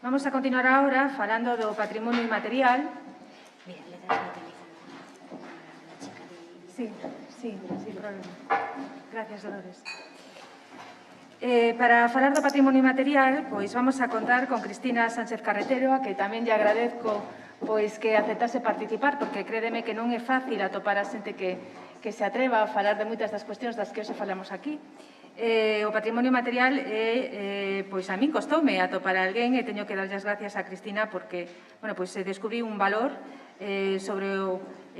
Vamos a continuar ahora falando do patrimonio inmaterial. Mira, le das mi teléfono a la chica de... Sí, sin problema. Gracias, Dolores. Para falar do patrimonio inmaterial, pois vamos a contar con Cristina Sánchez Carretero, a que tamén lle agradezco pois que aceptase participar, porque crédeme que non é fácil atopar a xente que se atreva a falar de moitas das cuestións das que hoxe falamos aquí. O patrimonio material pois a min costoume atopar a alguén e teño que darlle as gracias a Cristina porque, bueno, pois se descubrí un valor sobre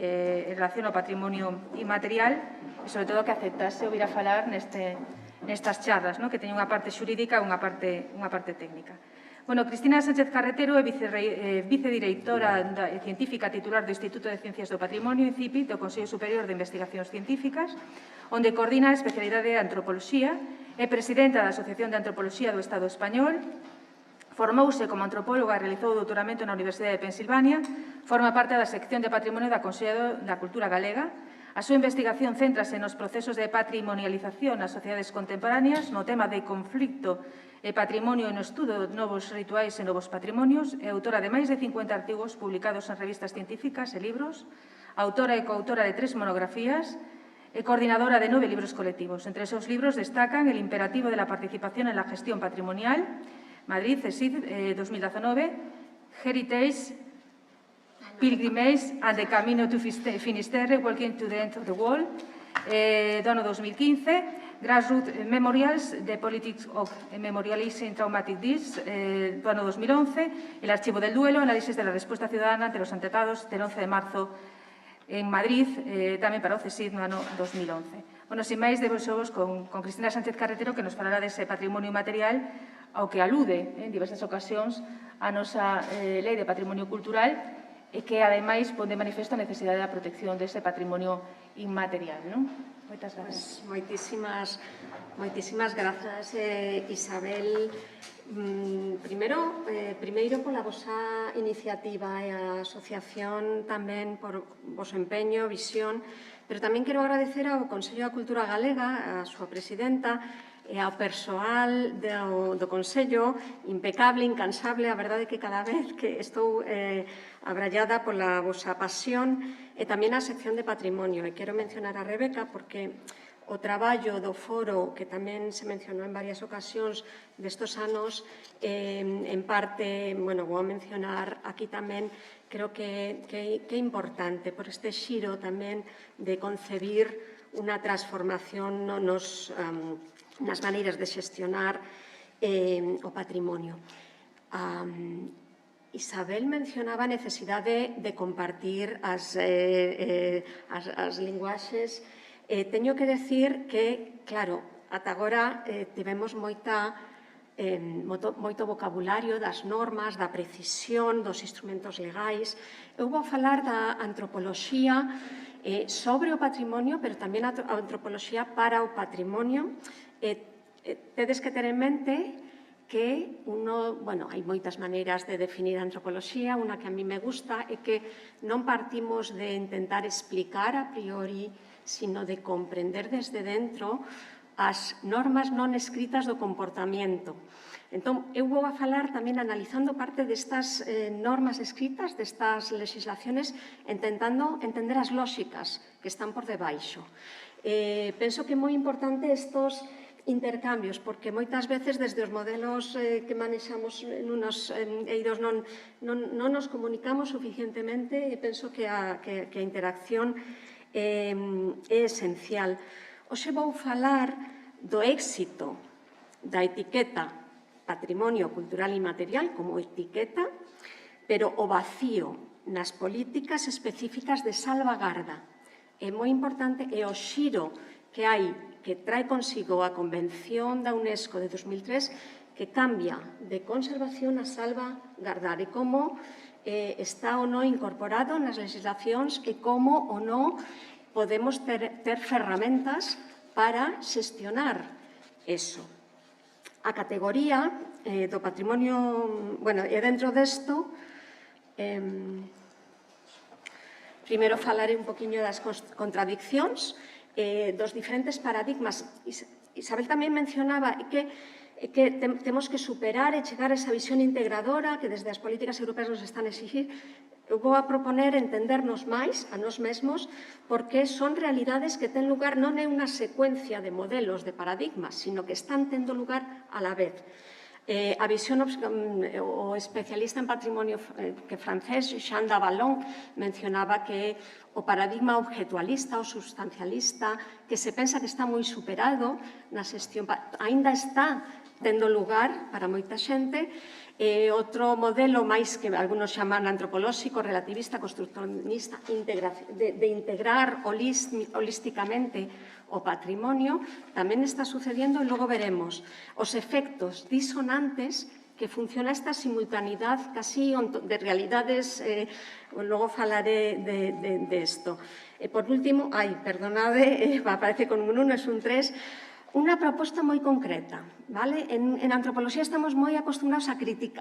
en relación ao patrimonio inmaterial e sobre todo que aceptase o vir a falar nestas charlas, que teñen unha parte xurídica e unha parte técnica. Bueno, Cristina Sánchez Carretero é vicedireitora científica titular do Instituto de Ciencias do Patrimonio, INCIPI, do Consello Superior de Investigacións Científicas, onde coordina a especialidade de Antropoloxía, é presidenta da Asociación de Antropoloxía do Estado Español, formouse como antropóloga e realizou o doutoramento na Universidade de Pensilvania, forma parte da sección de Patrimonio da Consello da Cultura Galega. A súa investigación céntrase nos procesos de patrimonialización nas sociedades contemporáneas, no tema de conflicto e patrimonio e no estudo de novos rituais e novos patrimonios. É autora de máis de 50 artigos publicados en revistas científicas e libros, autora e coautora de 3 monografías e coordinadora de 9 libros colectivos. Entre os seus libros destacan El imperativo de la participación en la gestión patrimonial, Madrid, CSIC, 2019, Heritage, Pilgrimage and the Camino to Finisterre, Walking to the End of the World, do ano 2015, Grassroots Memorials, The Politics of Memorializing Traumatic Deaths, do ano 2011, El Archivo del Duelo, Análisis de la Respuesta Ciudadana ante los Atentados del 11 de marzo en Madrid, tamén para o CSIC no ano 2011. Bueno, sin máis, debemos con Cristina Sánchez Carretero, que nos falará dese patrimonio inmaterial ao que alude en diversas ocasións a nosa Lei de Patrimonio Cultural e que, ademais, pon de manifesto a necesidade da protección dese patrimonio inmaterial, non? Moitas grazas. Moitísimas grazas, Isabel. Primeiro pola vosa iniciativa e a asociación tamén por voso empeño, visión, pero tamén quero agradecer ao Consello da Cultura Galega, a súa presidenta, e ao persoal do Consello, impecable, incansable. A verdade é que cada vez que estou abrallada pola vosa pasión e tamén a sección de patrimonio. E quero mencionar a Rebeca porque o traballo do foro, que tamén se mencionou en varias ocasións destos anos, en parte, bueno, vou mencionar aquí tamén, creo que é importante por este xiro tamén de concebir unha transformación nas maneiras de xestionar o patrimonio. Isabel mencionaba a necesidade de compartir as linguaxes. Teño que decir que, claro, ata agora tivemos moito vocabulario das normas, da precisión, dos instrumentos legais. Eu vou falar da antropoloxía sobre o patrimonio, pero tamén a antropoloxía para o patrimonio. Tedes que ter en mente que hai moitas maneiras de definir a antropoloxía. Unha que a mí me gusta é que non partimos de intentar explicar a priori, sino de comprender desde dentro as normas non escritas do comportamento. Entón, eu vou a falar tamén analizando parte destas normas escritas, destas legislaciones, intentando entender as lóxicas que están por debaixo. Penso que é moi importante estos intercambios, porque moitas veces desde os modelos que manexamos nunos eidos non nos comunicamos suficientemente e penso que a interacción é esencial. Hoxe vou falar do éxito da etiqueta Patrimonio Cultural Inmaterial como etiqueta, pero o vacío nas políticas específicas de salvagarda. É moi importante e o xiro que hai, que trae consigo a Convención da UNESCO de 2003, que cambia de conservación a salvagardar e como está ou non incorporado nas legislacións e como ou non podemos ter ferramentas para xestionar eso. A categoría do patrimonio, bueno, e dentro desto, primeiro falaré un poquinho das contradiccións, dos diferentes paradigmas. Isabel tamén mencionaba que que temos que superar e chegar a esa visión integradora que desde as políticas europeas nos están a exigir. Eu vou a proponer entendernos máis a nós mesmos porque son realidades que ten lugar non é unha secuencia de modelos, de paradigmas, sino que están tendo lugar a la vez. A visión, o especialista en patrimonio que francés, Jean Davallon, mencionaba que o paradigma objetualista ou substancialista, que se pensa que está moi superado na xestión, aínda está tendo lugar para moita xente. Outro modelo máis que algunos chaman antropolóxico, relativista, construccionista, de integrar holísticamente o patrimonio, tamén está sucedendo e logo veremos os efectos disonantes que funciona esta simultaneidade casi de realidades, logo falaré de isto. Por último, perdonade, aparece con un 1, es un 3, unha proposta moi concreta, vale? En antropoloxía estamos moi acostumbrados a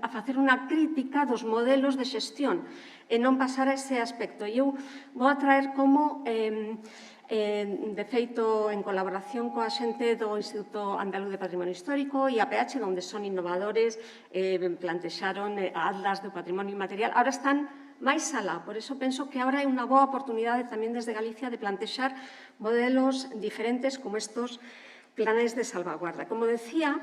facer unha crítica dos modelos de xestión e non pasar a ese aspecto. E eu vou a traer como, de feito, en colaboración coa xente do Instituto Andaluz de Patrimonio Histórico e a PH, onde son innovadores, plantexaron atlas do patrimonio inmaterial. Ahora están máis alá, por iso penso que agora é unha boa oportunidade tamén desde Galicia de plantexar modelos diferentes como estos planes de salvaguarda. Como decía,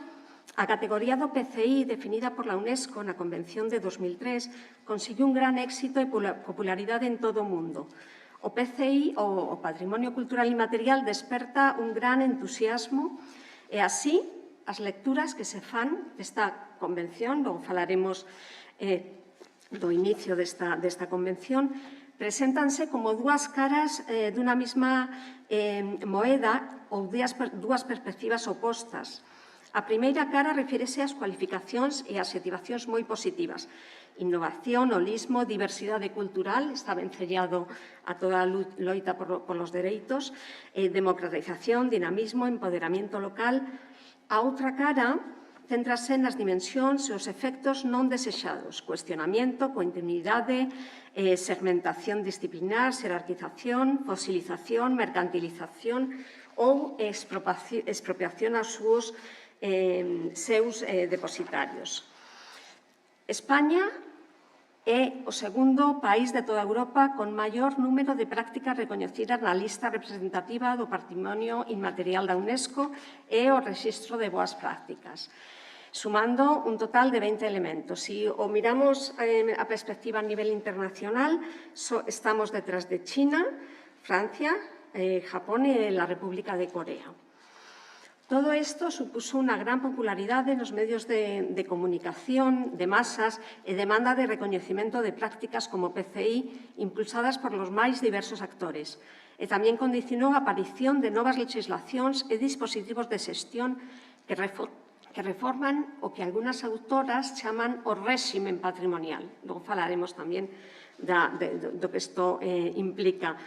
a categoría do PCI, definida por la UNESCO na Convención de 2003, consiguió un gran éxito e popularidade en todo o mundo. O PCI, o Patrimonio Cultural Inmaterial, desperta un gran entusiasmo e así as lecturas que se fan desta convención, logo falaremos do inicio desta convención, preséntanse como dúas caras dunha mesma moeda ou dúas perspectivas opostas. A primeira cara refírese ás cualificacións e adxetivacións moi positivas. Innovación, holismo, diversidade cultural, está vencellado a toda a loita polos dereitos, democratización, dinamismo, empoderamento local. A outra cara céntrase nas dimensións e os efectos non desexados, cuestionamento, continuidade, segmentación disciplinar, xerarquización, fosilización, mercantilización ou expropiación aos seus depositarios. España é o segundo país de toda Europa con maior número de prácticas recoñecidas na lista representativa do Patrimonio Inmaterial da UNESCO e o Rexistro de Boas Prácticas, sumando un total de 20 elementos. Si o miramos a perspectiva a nivel internacional, estamos detrás de China, Francia, Japón e la República de Corea. Todo isto supuso unha gran popularidade nos medios de comunicación, de masas e demanda de recoñecemento de prácticas como PCI impulsadas por los máis diversos actores. E tamén condicionou a aparición de novas legislacións e dispositivos de xestión que reforman o que algunhas autoras chaman o réximen patrimonial. Logo falaremos tamén do que isto implica.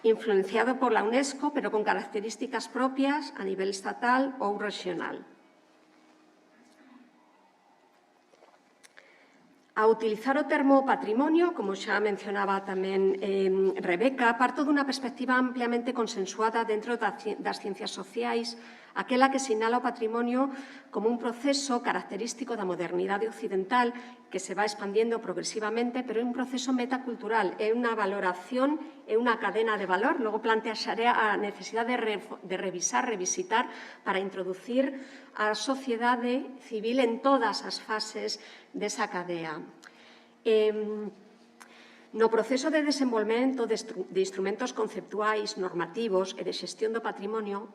Influenciado por la UNESCO, pero con características propias a nivel estatal ou regional. A utilizar o termo patrimonio, como xa mencionaba tamén Rebeca, parto dunha perspectiva ampliamente consensuada dentro das ciencias sociais, aquela que sinala o patrimonio como un proceso característico da modernidade occidental que se va expandiendo progresivamente, pero é un proceso metacultural, é unha valoración, é unha cadena de valor. Logo plantearé a necesidade de revisar, revisitar, para introducir a sociedade civil en todas as fases desa cadea. No proceso de desenvolvemento de instrumentos conceptuais, normativos e de xestión do patrimonio,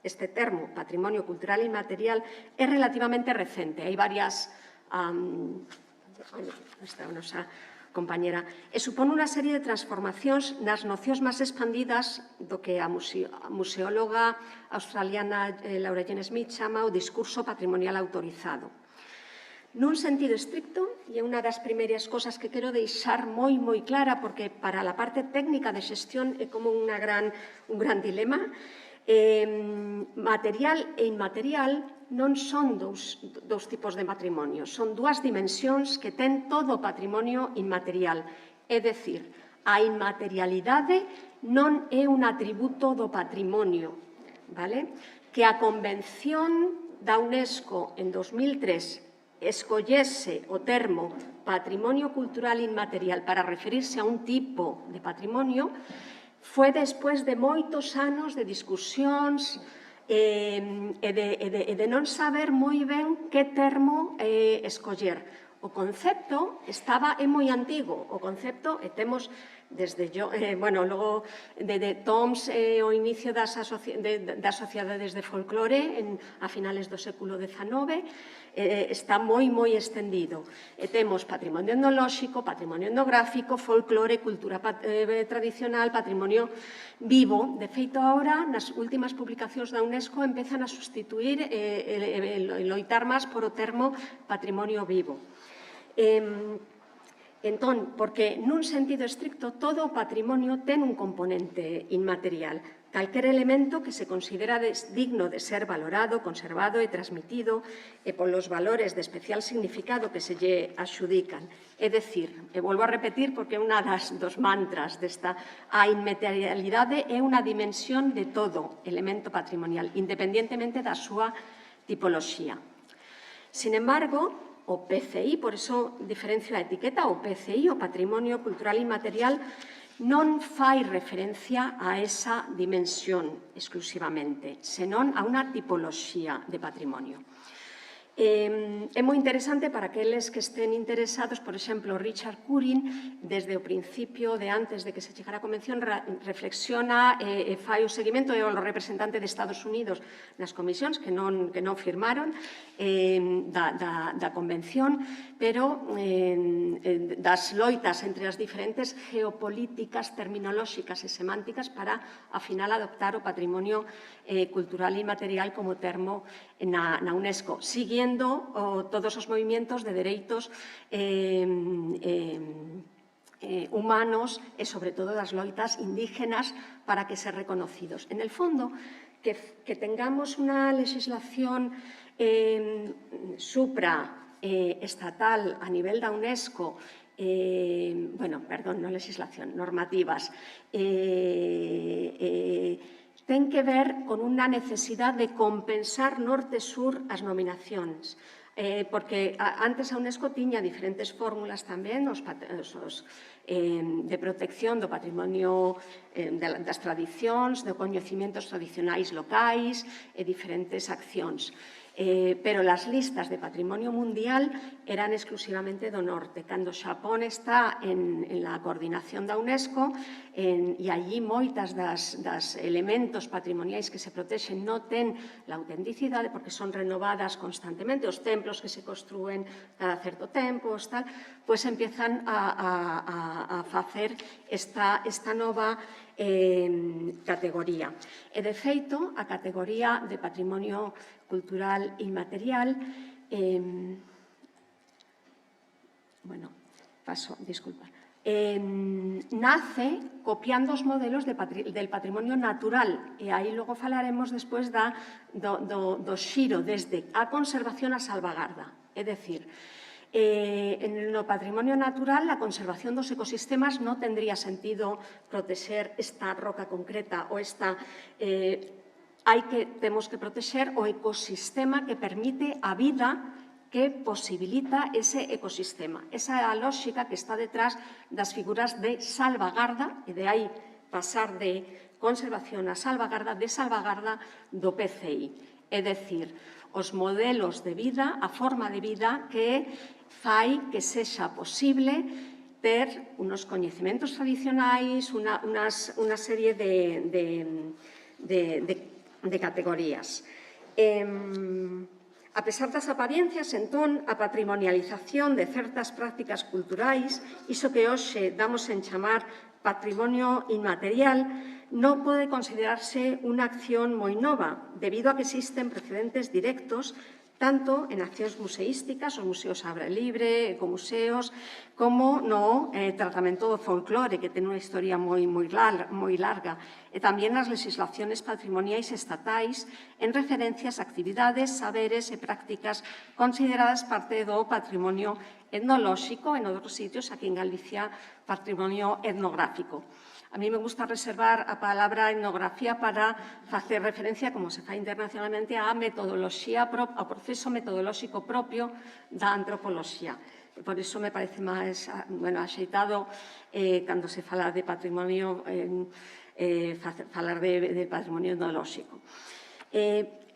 este termo, patrimonio cultural e inmaterial, é relativamente recente. Hai varias, esta é a nosa compañera, e supón unha serie de transformacións nas nocións máis expandidas do que a museóloga australiana Laura Jane Smith chama o discurso patrimonial autorizado. Nun sentido estricto, e é unha das primeiras cosas que quero deixar moi clara, porque para a parte técnica de xestión é como un gran dilema, material e inmaterial non son dous tipos de patrimonio, son dúas dimensións que ten todo o patrimonio inmaterial. É dicir, a inmaterialidade non é un atributo do patrimonio, vale? Que a Convención da UNESCO en 2003 escollese o termo patrimonio cultural inmaterial para referirse a un tipo de patrimonio foi despois de moitos anos de discusións e de non saber moi ben que termo escoller. O concepto é moi antigo, o concepto, e temos desde logo de Toms o inicio das sociedades de folclore a finales do século XIX, está moi estendido. E temos patrimonio etnolóxico, patrimonio etnográfico, folclore, cultura tradicional, patrimonio vivo. De feito, agora, nas últimas publicacións da UNESCO, empezan a sustituir e loitar máis por o termo patrimonio vivo. Entón, porque nun sentido estricto todo o patrimonio ten un componente inmaterial, calquer elemento que se considera digno de ser valorado, conservado e transmitido e polos valores de especial significado que se lle axudican. É dicir, e volvo a repetir porque é unha dos mantras desta, a inmaterialidade é unha dimensión de todo elemento patrimonial, independentemente da súa tipoloxía. Sin embargo, o PCI, por iso diferencio a etiqueta, o PCI, o Patrimonio Cultural Inmaterial, non fai referencia a esa dimensión exclusivamente, senón a unha tipoloxía de patrimonio. É moi interesante para aqueles que estén interesados, por exemplo, Richard Curin, desde o principio de antes de que se chegara a Convención, reflexiona e fai o seguimento, é o representante de Estados Unidos nas comisións que non firmaron da Convención, pero das loitas entre as diferentes geopolíticas terminolóxicas e semánticas para, ao final, adoptar o patrimonio cultural inmaterial como termo na UNESCO, siguiendo todos os movimentos de dereitos humanos e, sobre todo, das loitas indígenas para que ser reconocidos. En el fondo, que tengamos unha legislación supraestatal a nivel da UNESCO, normativas, ten que ver con unha necesidade de compensar norte-sur as nominacións, porque antes a UNESCO tiña diferentes fórmulas tamén de protección do patrimonio das tradicións, de coñecementos tradicionais locais e diferentes accións. Pero as listas de patrimonio mundial eran exclusivamente do norte. Cando Xapón está en la coordinación da UNESCO e allí moitas das elementos patrimoniais que se protexen non ten la autenticidade porque son renovadas constantemente, os templos que se construen cada certo tempo, pois empiezan a facer esta nova categoría. E, de feito, a categoría de patrimonio cultural inmaterial nace copiando os modelos del patrimonio natural e aí logo falaremos despois do xiro desde a conservación a salvagarda. É dicir, no patrimonio natural, a conservación dos ecosistemas non tendría sentido protexer esta roca concreta ou temos que protexer o ecosistema que permite a vida que posibilita ese ecosistema. Esa é a lógica que está detrás das figuras de salvagarda e de aí pasar de conservación a salvagarda, de salvagarda do PCI. É dicir, os modelos de vida, a forma de vida que fai que sexa posible ter unos coñecementos tradicionais, unha serie de categorías. A pesar das apariencias, entón, a patrimonialización de certas prácticas culturais, iso que hoxe damos en chamar patrimonio inmaterial, non pode considerarse unha acción moi nova, debido a que existen precedentes directos tanto en accións museísticas, os museos ao aire libre, ecomuseos, como no tratamento do folclore, que ten unha historia moi larga, e tamén nas legislaciones patrimoniais estatais en referencias a actividades, saberes e prácticas consideradas parte do patrimonio etnolóxico, en outros sitios, aquí en Galicia, patrimonio etnográfico. A mí me gusta reservar a palabra etnografía para facer referencia, como se fai internacionalmente, a metodoloxía, ao proceso metodolóxico propio da antropoloxía. Por iso me parece máis axeitado cando se fala de patrimonio, falar de patrimonio etnolóxico.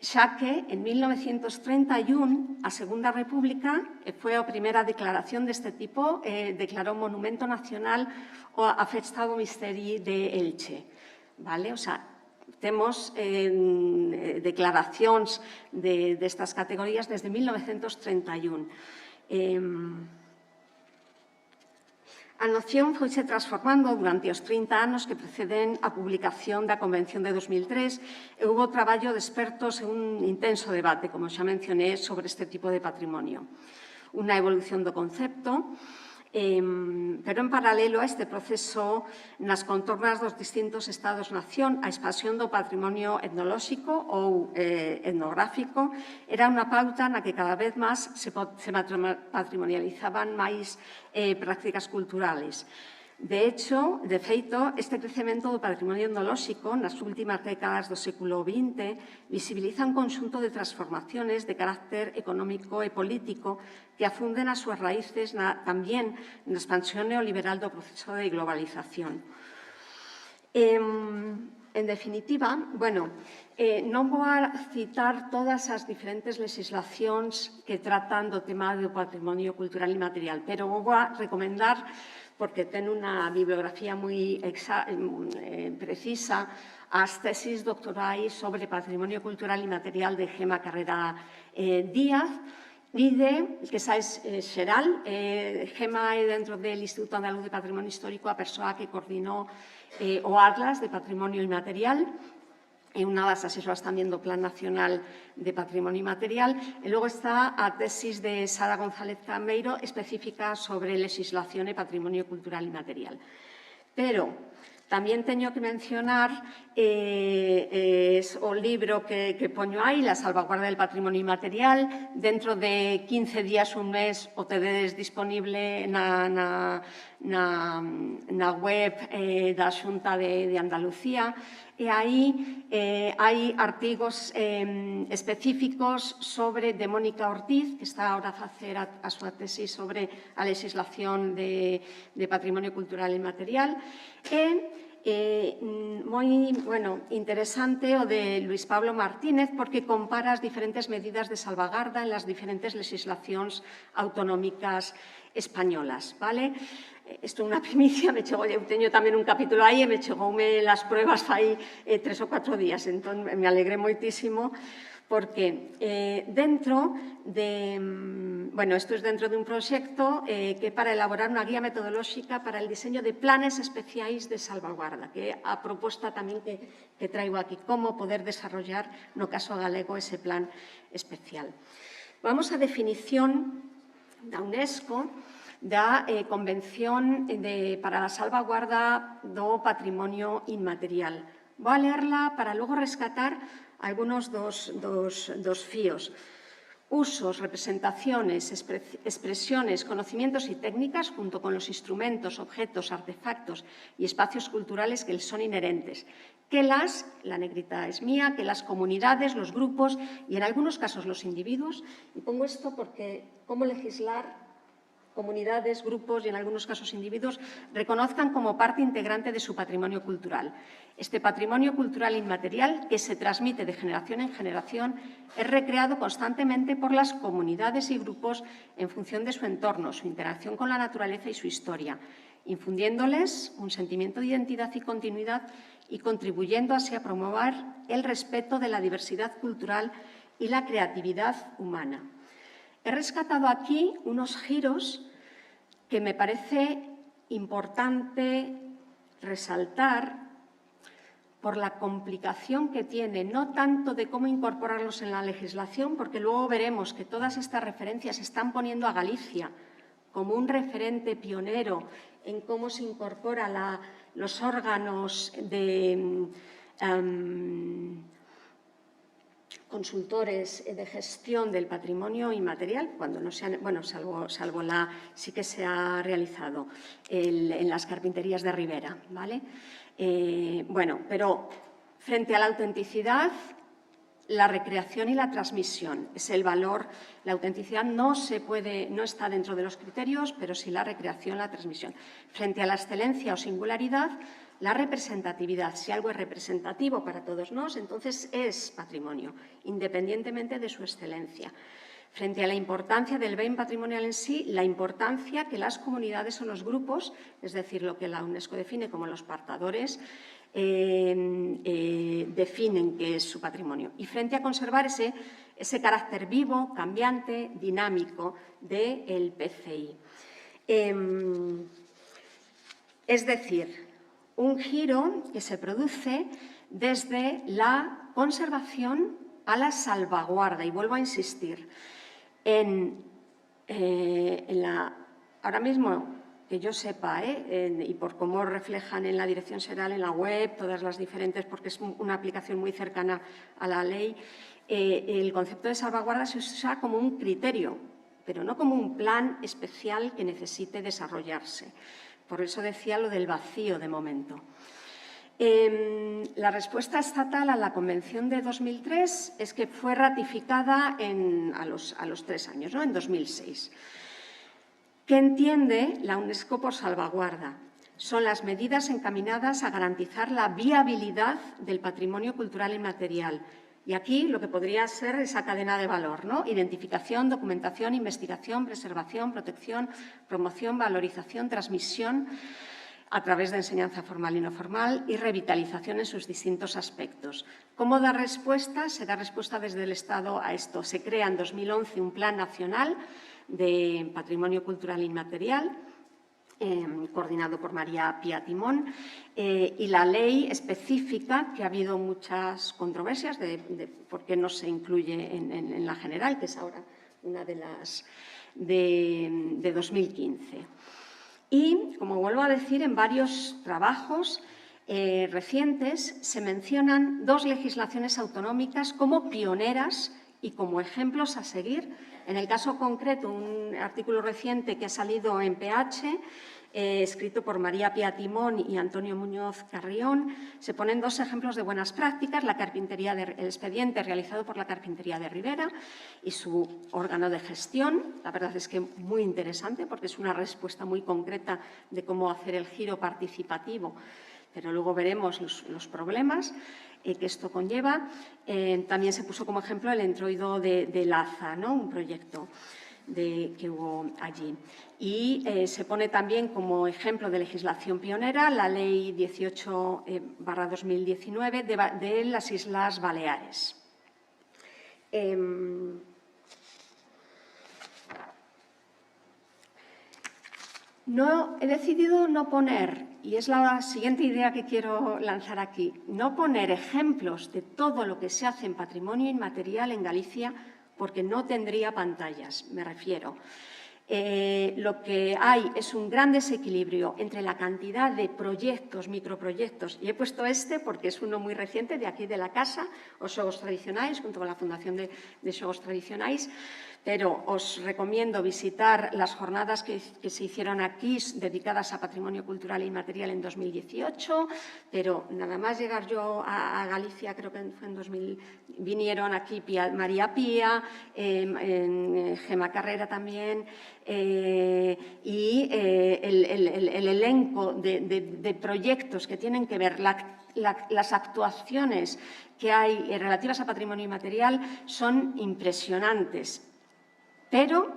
Xa que en 1931 a Segunda República foi a primeira declaración deste tipo, declarou Monumento Nacional a Festa do Misteri de Elche. O sea, temos declaracións destas categorías desde 1931. A noción foise transformando durante os 30 anos que preceden a publicación da Convención de 2003 e houve traballo de expertos e un intenso debate, como xa mencioné, sobre este tipo de patrimonio. Unha evolución do concepto, pero en paralelo a este proceso, nas contornas dos distintos Estados-nación, a expansión do patrimonio etnolóxico ou etnográfico era unha pauta na que cada vez máis se patrimonializaban máis prácticas culturales. De feito, este crecemento do patrimonio etnolóxico nas últimas décadas do século XX visibiliza un conxunto de transformaciones de carácter económico e político que afunden as súas raíces tamén na expansión neoliberal do proceso de globalización. En definitiva, non vou a citar todas as diferentes legislacións que tratan do tema do patrimonio cultural inmaterial, pero vou a recomendar, porque ten unha bibliografía moi precisa, as tesis doctorais sobre patrimonio cultural inmaterial de Gema Carrera Díaz, que xa é xeral. Gema é dentro del Instituto Andaluz de Patrimonio Histórico a persoa que coordinou o Atlas de Patrimonio Inmaterial, é unha das asesoras tamén do Plan Nacional de Patrimonio Inmaterial, e logo está a tesis de Sara González Cameiro específica sobre legislación e patrimonio cultural inmaterial. Pero tamén teño que mencionar o libro que poño aí, La salvaguarda del patrimonio inmaterial. Dentro de 15 días, un mes, o tedes disponible na web da Xunta de Andalucía, e aí hai artigos específicos de Mónica Ortiz, que está ahora a facer a súa tesis sobre a legislación de patrimonio cultural inmaterial, e moi interesante o de Luis Pablo Martínez, porque compara as diferentes medidas de salvagarda en las diferentes legislacións autonómicas españolas. Isto é unha primicia, eu teño tamén un capítulo aí e me chegoume as pruebas fai 3 ou 4 días, entón me alegré moitísimo, porque dentro de... isto é dentro dun proxecto que é para elaborar unha guía metodolóxica para el diseño de planes especiais de salvaguarda, que é a proposta tamén que traigo aquí, como poder desarrollar, no caso galego, ese plan especial. Vamos á definición da UNESCO da Convención para a salvaguarda do patrimonio inmaterial. Vou a lerla para logo rescatar algunos dos fíos. Usos, representaciones, expresiones, conocimientos y técnicas, junto con los instrumentos, objetos, artefactos y espacios culturales que les son inherentes. Que la negrita es mía, que las comunidades, los grupos y en algunos casos los individuos, y pongo esto porque cómo legislar comunidades, grupos y en algunos casos individuos reconozcan como parte integrante de su patrimonio cultural. Este patrimonio cultural inmaterial, que se transmite de generación en generación, es recreado constantemente por las comunidades y grupos en función de su entorno, su interacción con la naturaleza y su historia, infundiéndoles un sentimiento de identidad y continuidad y contribuyendo así a promover el respeto de la diversidad cultural y la creatividad humana. He rescatado aquí unos giros que me parece importante resaltar por la complicación que tiene, no tanto de cómo incorporarlos en la legislación, porque luego veremos que todas estas referencias están poniendo a Galicia como un referente pionero en cómo se incorpora los órganos consultores de gestión del patrimonio inmaterial, cuando no sean, bueno, salvo sí que se ha realizado en las carpinterías de Ribera, ¿vale? Bueno, pero frente a la autenticidad, la recreación y la transmisión es el valor. La autenticidad no está dentro de los criterios, pero sí la recreación, la transmisión. Frente a la excelencia o singularidad, la representatividad. Si algo es representativo para todos nosotros, entonces es patrimonio, independientemente de su excelencia. Frente a la importancia del bien patrimonial en sí, la importancia que las comunidades o los grupos, es decir, lo que la UNESCO define como los portadores, definen que es su patrimonio. Y frente a conservar ese carácter vivo, cambiante, dinámico del PCI. Es decir, un giro que se produce desde la conservación a la salvaguarda. Y vuelvo a insistir, ahora mismo, que yo sepa, y por cómo reflejan en la Dirección Xeral, en la web, todas las diferentes, porque es una aplicación muy cercana a la ley, el concepto de salvaguarda se usa como un criterio, pero no como un plan especial que necesite desarrollarse. Por eso decía lo del vacío de momento. La respuesta estatal a la Convención de 2003 es que fue ratificada a los 3 años, ¿no? En 2006. ¿Qué entiende la UNESCO por salvaguarda? Son las medidas encaminadas a garantizar la viabilidad del patrimonio cultural inmaterial. Y aquí lo que podría ser esa cadena de valor, ¿no? Identificación, documentación, investigación, preservación, protección, promoción, valorización, transmisión a través de enseñanza formal y no formal y revitalización en sus distintos aspectos. ¿Cómo dar respuesta? Se da respuesta desde el Estado a esto. Se crea en 2011 un Plan Nacional de Patrimonio Cultural Inmaterial, coordinado por María Pía Timón, y la ley específica, que ha habido muchas controversias de por qué no se incluye en la general, que es ahora una de las de 2015. Y, como vuelvo a decir, en varios trabajos recientes se mencionan 2 legislaciones autonómicas como pioneras y como ejemplos a seguir. En el caso concreto, un artículo reciente que ha salido en PH, escrito por María Pía Timón y Antonio Muñoz Carrión, se ponen 2 ejemplos de buenas prácticas: el expediente realizado por la Carpintería de Ribera y su órgano de gestión. La verdad es que muy interesante, porque es una respuesta muy concreta de cómo hacer el giro participativo, pero luego veremos los problemas que esto conlleva. También se puso como ejemplo el entroido de Laza, ¿no? Un proyecto que hubo allí. Y se pone también como ejemplo de legislación pionera la Ley 18/2019 de las Islas Baleares. He decidido no poner, y es la siguiente idea que quiero lanzar aquí, no poner ejemplos de todo lo que se hace en patrimonio inmaterial en Galicia, porque no tendría pantallas, me refiero. Lo que hay es un gran desequilibrio entre la cantidad de proyectos, microproyectos, y he puesto porque es uno muy reciente de aquí de la casa, os Xogos Tradicionais, junto con la Fundación de Xogos Tradicionais, pero os recomiendo visitar las jornadas que se hicieron aquí dedicadas a patrimonio cultural e inmaterial en 2018, pero nada más llegar yo a Galicia, creo que fue en 2000, vinieron aquí María Pía, Gema Carrera también, y el elenco de proyectos que tienen que ver las actuaciones que hay relativas a patrimonio inmaterial son impresionantes. Pero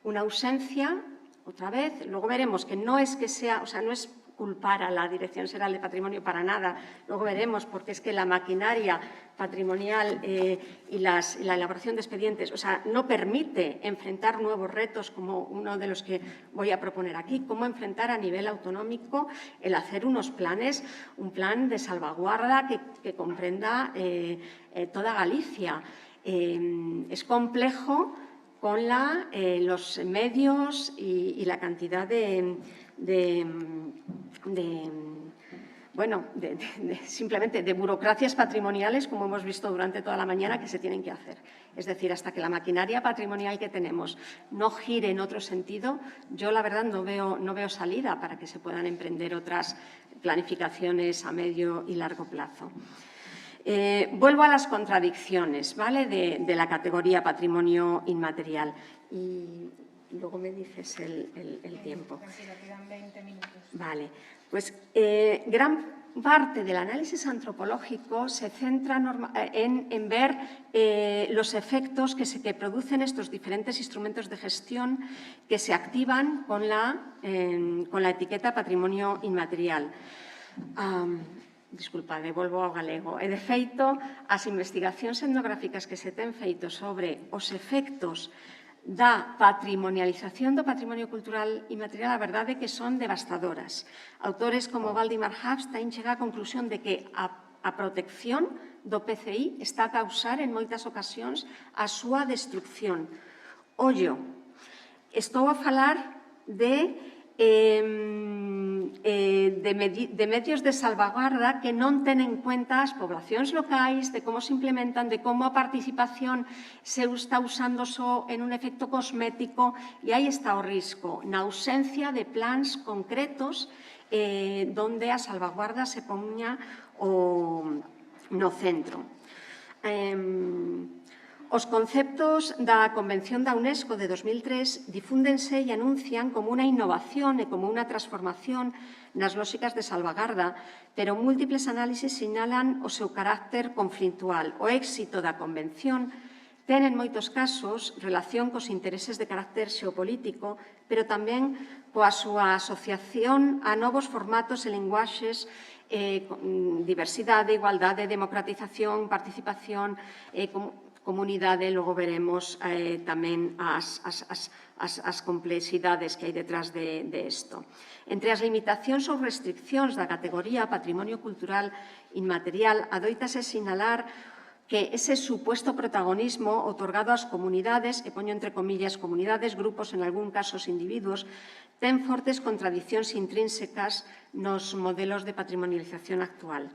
una ausencia, otra vez, luego veremos que no es que sea, o sea, no es culpar a la Dirección Xeral de Patrimonio para nada, luego veremos, porque es que la maquinaria patrimonial y la elaboración de expedientes, o sea, no permite enfrentar nuevos retos como uno de los que voy a proponer aquí, cómo enfrentar a nivel autonómico el hacer unos planes, un plan de salvaguarda que comprenda toda Galicia. Es complejo con los medios y la cantidad de bueno, simplemente de burocracias patrimoniales, como hemos visto durante toda la mañana, que se tienen que hacer. Es decir, hasta que la maquinaria patrimonial que tenemos no gire en otro sentido, yo la verdad no veo salida para que se puedan emprender otras planificaciones a medio y largo plazo. Vuelvo a las contradicciones, ¿vale?, de la categoría patrimonio inmaterial. Y luego me dices el tiempo. Tranquila, quedan 20 minutos. Vale, pues gran parte del análisis antropológico se centra en ver los efectos que producen estos diferentes instrumentos de gestión que se activan con la etiqueta patrimonio inmaterial. Disculpade, volvo ao galego. E, de feito, as investigacións etnográficas que se ten feito sobre os efectos da patrimonialización do patrimonio cultural inmaterial, a verdade é que son devastadoras. Autores como Valdimar Hafstein chega á conclusión de que a protección do PCI está a causar en moitas ocasións a súa destrucción. Ollo, estou a falar de medios de salvaguarda que non ten en cuenta as poblacións locais, de como se implementan, de como a participación se está usando só en un efecto cosmético, e aí está o risco, na ausencia de plans concretos donde a salvaguarda se poña no centro. Os conceptos da Convención da UNESCO de 2003 difúndense e anuncian como unha innovación e como unha transformación nas lóxicas de salvagarda, pero múltiples análises sinalan o seu carácter conflitual. O éxito da Convención ten en moitos casos relación cos intereses de carácter xeopolítico, pero tamén coa súa asociación a novos formatos e linguaxes, diversidade, igualdade, democratización, participación, comunidade. Logo veremos tamén as complexidades que hai detrás de isto. Entre as limitacións ou restriccións da categoría patrimonio cultural inmaterial, adoítase sinalar que ese supuesto protagonismo otorgado ás comunidades, e poño entre comillas comunidades, grupos, en algún caso individuos, ten fortes contradicións intrínsecas nos modelos de patrimonialización actual.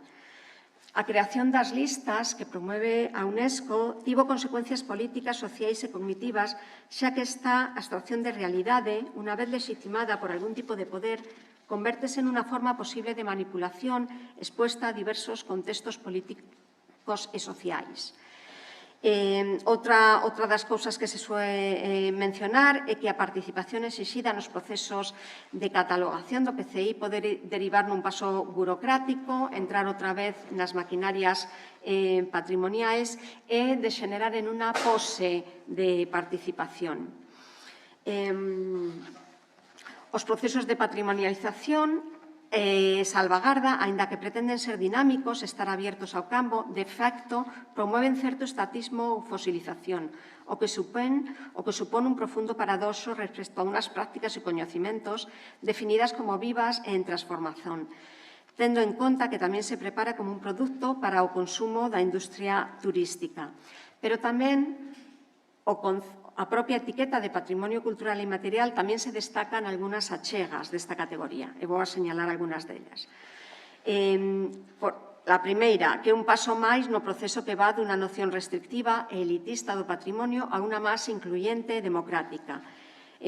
A creación das listas que promueve a UNESCO tivo consecuencias políticas, sociais e cognitivas, xa que esta abstracción de realidade, unha vez legitimada por algún tipo de poder, convértese nunha forma posible de manipulación exposta a diversos contextos políticos e sociais. Outra das cousas que se suele mencionar é que a participación exixida nos procesos de catalogación do PCI pode derivar nun paso burocrático, entrar outra vez nas maquinarias patrimoniais e degenerar en unha pose de participación. Os procesos de patrimonialización salvagarda, aínda que pretenden ser dinámicos, estar abiertos ao cambio, de facto promueven certo estatismo ou fosilización, o que supón un profundo paradoxo respecto a unhas prácticas e coñecementos definidas como vivas e en transformación, tendo en conta que tamén se prepara como un produto para o consumo da industria turística. Pero tamén a propia etiqueta de patrimonio cultural inmaterial tamén se destacan algunhas achegas desta categoría, e vou a señalar algunhas delas. A primeira, que é un paso máis no proceso que va dunha noción restrictiva e elitista do patrimonio a unha máis incluyente e democrática.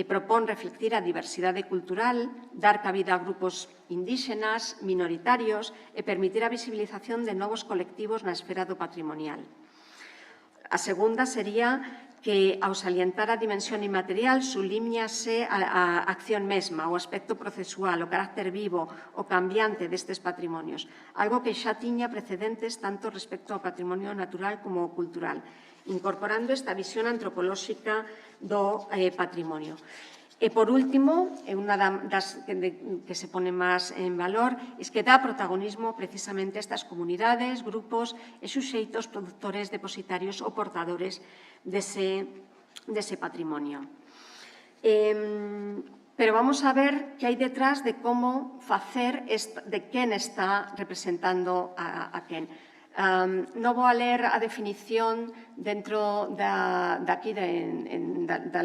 Propón reflectir a diversidade cultural, dar cabida a grupos indígenas, minoritarios e permitir a visibilización de novos colectivos na esfera do patrimonial. A segunda sería que, ao salientar a dimensión inmaterial, sublimíase a acción mesma, o aspecto procesual, o carácter vivo, o cambiante destes patrimonios, algo que xa tiña precedentes tanto respecto ao patrimonio natural como ao cultural, incorporando esta visión antropolóxica do patrimonio. E, por último, unha das que se pone máis en valor, é que dá protagonismo precisamente a estas comunidades, grupos e suxeitos produtores, depositarios ou portadores dese patrimonio. Pero vamos a ver que hai detrás de como facer, de quen está representando a quen. Non vou a ler a definición dentro da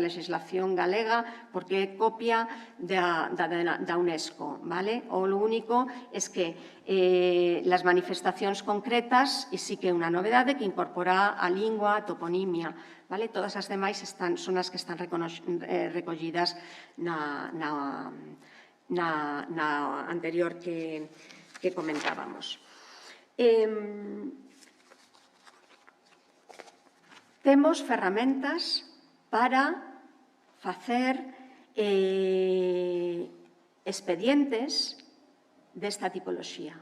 legislación galega porque é copia da UNESCO, vale? O único é que as manifestacións concretas, e sí que é unha novedade, que incorpora a lingua, a toponimia, vale? Todas as demais son as que están recollidas na anterior que comentábamos. Temos ferramentas para facer expedientes desta tipoloxía.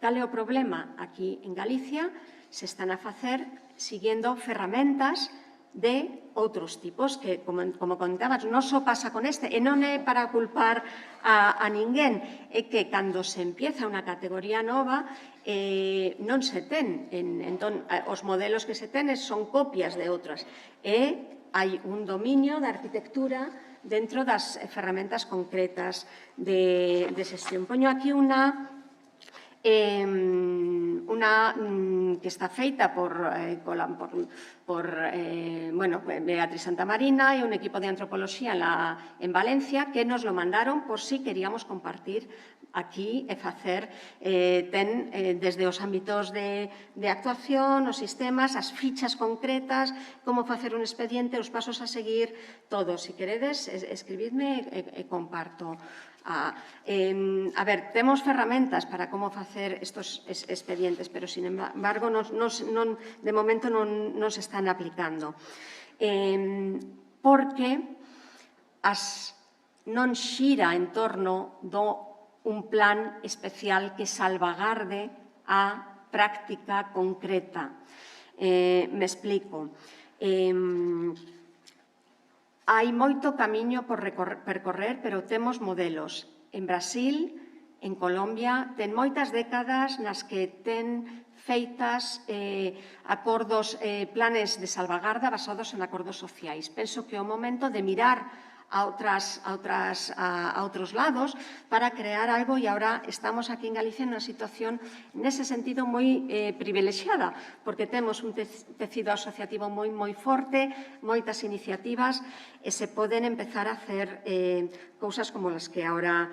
Cal é o problema? Aquí en Galicia se están a facer seguindo ferramentas de outros tipos que, como contabas, non só pasa con este, e non é para culpar a ninguén, é que cando se empieza unha categoría nova non se ten, entón os modelos que se ten son copias de outras, e hai un dominio da arquitectura dentro das ferramentas concretas de xestión. Poño aquí unha que está feita por Beatriz Santamarina e un equipo de antropoloxía en Valencia que nos lo mandaron por si queríamos compartir aquí e facer desde os ámbitos de actuación, os sistemas, as fichas concretas, como facer un expediente, os pasos a seguir, todo. Se queredes, escribidme e comparto. A ver, temos ferramentas para como facer estos expedientes, pero, sin embargo, de momento non se están aplicando. Porque non xira en torno un plan especial que salvagarde a práctica concreta. Me explico. Hai moito camiño por percorrer, pero temos modelos. En Brasil, en Colombia, ten moitas décadas nas que ten feitas acordos, planes de salvagarda basados en acordos sociais. Penso que é o momento de mirar a outros lados para crear algo, e agora estamos aquí en Galicia nunha situación nese sentido moi privilexiada, porque temos un tecido asociativo moi forte, moitas iniciativas, e se poden empezar a hacer cousas como as que agora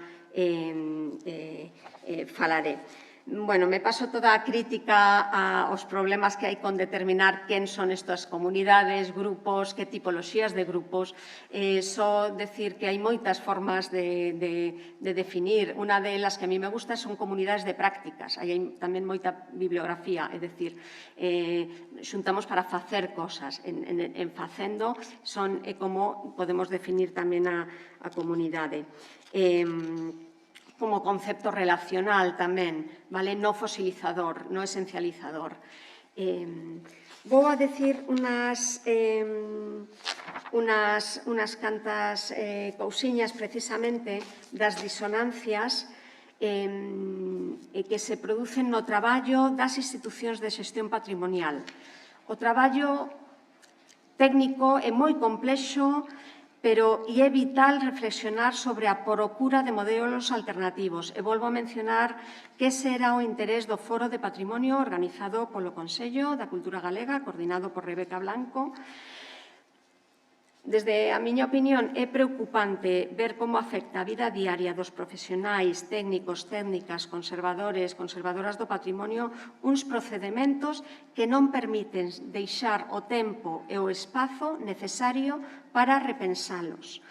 falaré. Bueno, me paso toda a crítica aos problemas que hai con determinar quen son estas comunidades, grupos, que tipoloxías de grupos. Só decir que hai moitas formas de definir. Unha delas que a mí me gusta son comunidades de prácticas. Hai tamén moita bibliografía, é dicir, xuntamos para facer cosas. En facendo é como podemos definir tamén a comunidade. Como concepto relacional tamén, vale? No fosilizador, no esencializador. Vou a decir unhas cantas cousiñas precisamente das disonancias que se producen no traballo das institucións de xestión patrimonial. O traballo técnico é moi complexo, pero é vital reflexionar sobre a procura de modelos alternativos. E volvo a mencionar que ese era o interés do Foro de Patrimonio organizado polo Consello da Cultura Galega, coordinado por Rebeca Blanco. Desde a miña opinión, é preocupante ver como afecta a vida diaria dos profesionais, técnicos, técnicas, conservadores, conservadoras do patrimonio, uns procedementos que non permiten deixar o tempo e o espazo necesario para repensalos.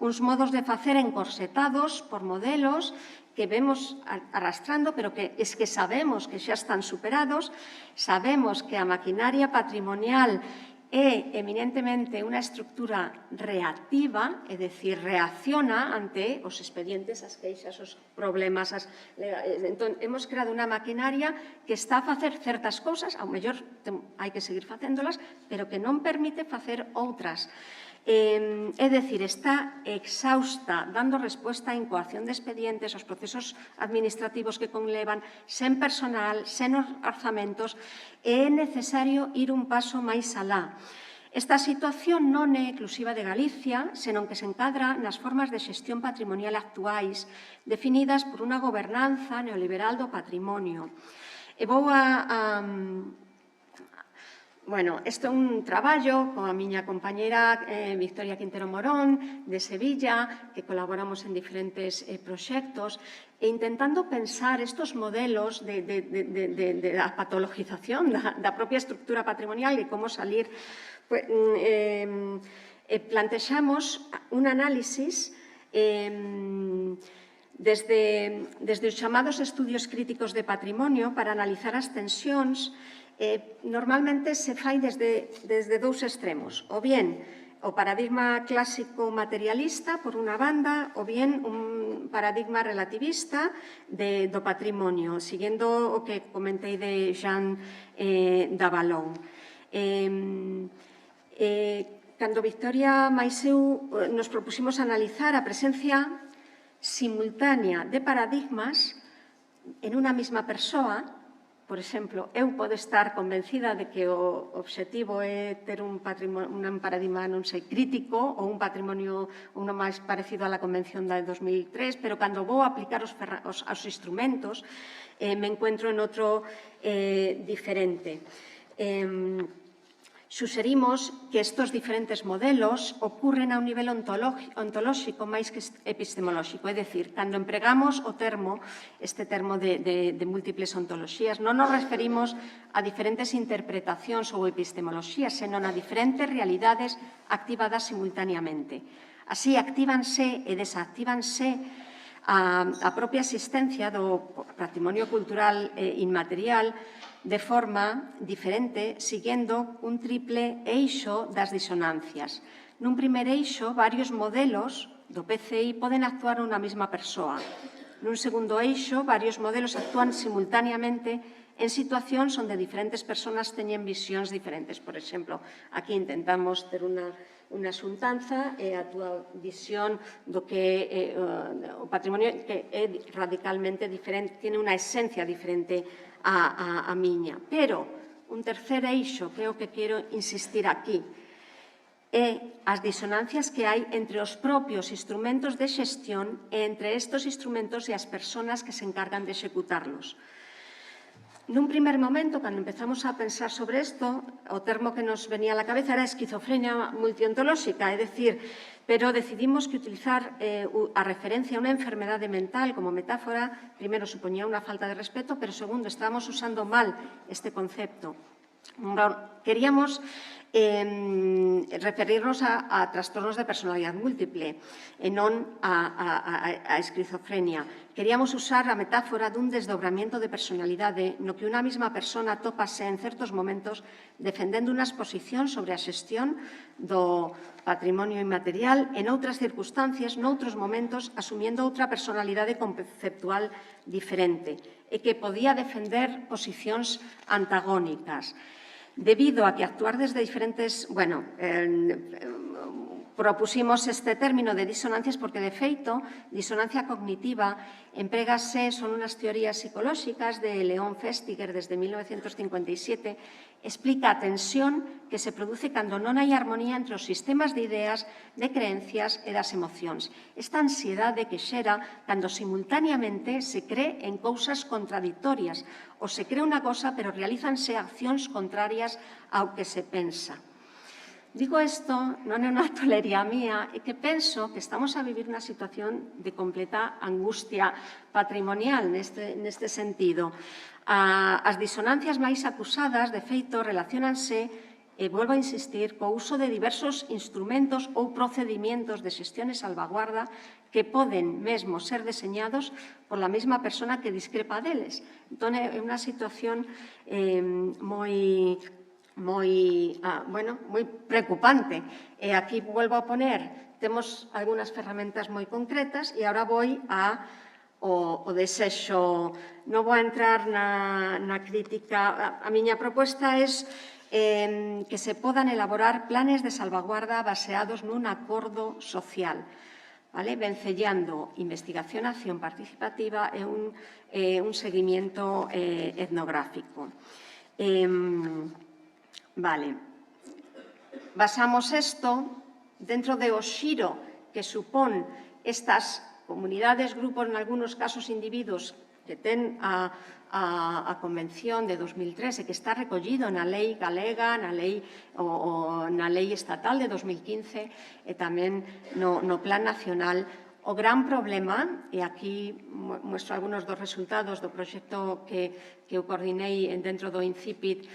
Uns modos de facer encorsetados por modelos que vemos arrastrando, pero que sabemos que xa están superados, sabemos que a maquinaria patrimonial é eminentemente unha estructura reactiva, é dicir, reacciona ante os expedientes, as queixas, os problemas. Entón, hemos creado unha maquinaria que está a facer certas cousas, ao mellor hai que seguir facéndolas, pero que non permite facer outras. É dicir, está exhausta, dando resposta á incoación de expedientes, aos procesos administrativos que conlevan, sen personal, sen orzamentos, e é necesario ir un paso máis alá. Esta situación non é exclusiva de Galicia, senón que se encadra nas formas de xestión patrimonial actuais, definidas por unha gobernanza neoliberal do patrimonio. E vou Bueno, isto é un traballo coa miña compañera Victoria Quintero Morón, de Sevilla, que colaboramos en diferentes proxectos, e intentando pensar estos modelos de a patologización da propia estructura patrimonial e como salir. Plantexamos un análisis desde os chamados estudios críticos de patrimonio para analizar as tensións. Normalmente se fai desde dous extremos, o bien o paradigma clásico materialista, por unha banda, o bien un paradigma relativista do patrimonio, seguindo o que comentei de Jean Davalon. Cando Victoria máis eu nos propusimos analizar a presencia simultánea de paradigmas en unha mesma persoa. Por exemplo, eu podo estar convencida de que o obxectivo é ter un paradigma, non sei, crítico ou un patrimonio uno máis parecido á Convención de 2003, pero cando vou aplicar os instrumentos me encuentro en outro diferente. Suxerimos que estes diferentes modelos ocurren a un nivel ontolóxico máis que epistemolóxico, é dicir, cando empregamos este termo de múltiples ontoloxías, non nos referimos a diferentes interpretacións ou epistemoloxías, senón a diferentes realidades activadas simultaneamente. Así, actívanse e desactívanse a propia existencia do patrimonio cultural inmaterial de forma diferente, seguendo un triple eixo das disonancias. Nun primer eixo, varios modelos do PCI poden actuar nunha mesma persoa. Nun segundo eixo, varios modelos actúan simultaneamente en situacións onde diferentes persoas teñen visións diferentes. Por exemplo, aquí intentamos ter unha xuntanza e a túa visión do que é o patrimonio que é radicalmente diferente, tiene unha esencia diferente a miña. Pero un tercer eixo que é o que quero insistir aquí é as disonancias que hai entre os propios instrumentos de xestión e entre estes instrumentos e as persoas que se encargan de executarlos. Nun primer momento, cando empezamos a pensar sobre isto, o termo que nos venía a la cabeza era esquizofrenia multiontolóxica, é dicir, pero decidimos que utilizar a referencia a unha enfermedade mental como metáfora, primeiro, supoñía unha falta de respeto, pero segundo, estábamos usando mal este concepto. Queríamos referirnos a trastornos de personalidade múltiple e non a esquizofrenia. Queríamos usar a metáfora dun desdobramento de personalidade no que unha mesma persona tópase en certos momentos defendendo unhas posicións sobre a xestión do patrimonio inmaterial e noutras circunstancias, noutros momentos, asumindo outra personalidade conceptual diferente e que podía defender posicións antagónicas. Debido a que actuar desde diferentes... propusimos este término de disonancias porque, de feito, disonancia cognitiva emprégase, son unhas teorías psicolóxicas de Leon Festinger desde 1957, explica a tensión que se produce cando non hai armonía entre os sistemas de ideas, de creencias e das emocións. Esta ansiedade que xera cando simultaneamente se cree en cousas contradictorias ou se cree unha cosa pero realízanse accións contrarias ao que se pensa. Digo isto, non é unha tolería mía, é que penso que estamos a vivir unha situación de completa angustia patrimonial neste sentido. As disonancias máis acusadas, de feito, relacionanse, e volvo a insistir, co uso de diversos instrumentos ou procedimentos de xestión e salvaguarda que poden mesmo ser deseñados por la mesma persona que discrepa deles. Entón, é unha situación moi preocupante. E aquí volvo a poner, temos algunhas ferramentas moi concretas e agora vou ao desexo. Non vou a entrar na crítica. A miña proposta é que se podan elaborar planes de salvaguarda baseados nun acordo social, vencellando investigación, acción participativa e un seguimento etnográfico. Basamos isto dentro do xiro que supón estas comunidades, grupos, en algúns casos individuos que ten a Convención de 2013, que está recollido na lei galega, na lei estatal de 2015 e tamén no Plan Nacional. O gran problema, e aquí muestro algunos dos resultados do proxecto que eu coordinei dentro do INCIPID,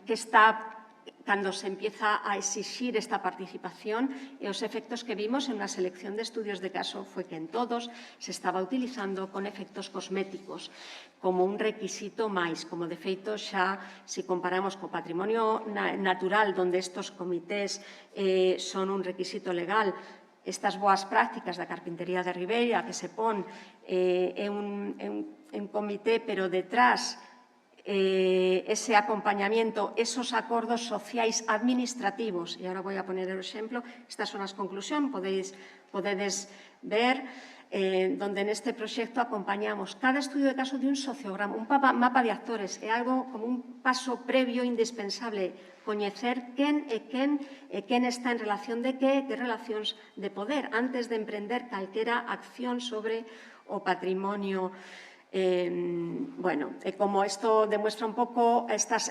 que está cando se empieza a exixir esta participación, e os efectos que vimos en unha selección de estudios de caso foi que en todos se estaba utilizando con efectos cosméticos como un requisito máis, como de feito xa se comparamos co patrimonio natural, onde estes comités son un requisito legal. Estas boas prácticas da carpintería de Ribeira que se pon en un comité, pero detrás ese acompañamiento, esos acordos sociais administrativos. E agora vou a poner o exemplo. Estas son as conclusións, podedes ver donde neste proxecto acompañamos cada estudio de caso de un sociograma, un mapa de actores. É algo como un paso previo indispensable, coñecer quen está en relación de que relacións de poder antes de emprender calquera acción sobre o patrimonio. Bueno, como isto demuestra un pouco esa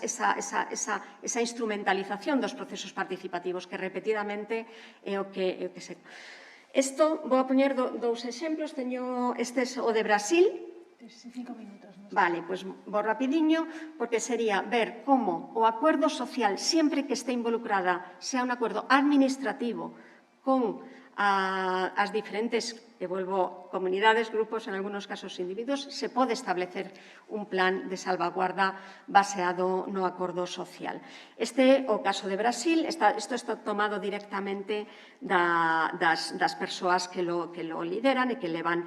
instrumentalización dos procesos participativos que repetidamente é o que se... Isto, vou a poñer dous exemplos, este é o de Brasil. 5 minutos. Vale, pois vou rapidiño, porque sería ver como o acordo social, sempre que este involucrada, sea un acordo administrativo con as diferentes, devuelvo, comunidades, grupos, en algunos casos individuos, se pode establecer un plan de salvaguarda baseado no acordo social. Este é o caso de Brasil. Isto está tomado directamente das persoas que lo lideran e que levan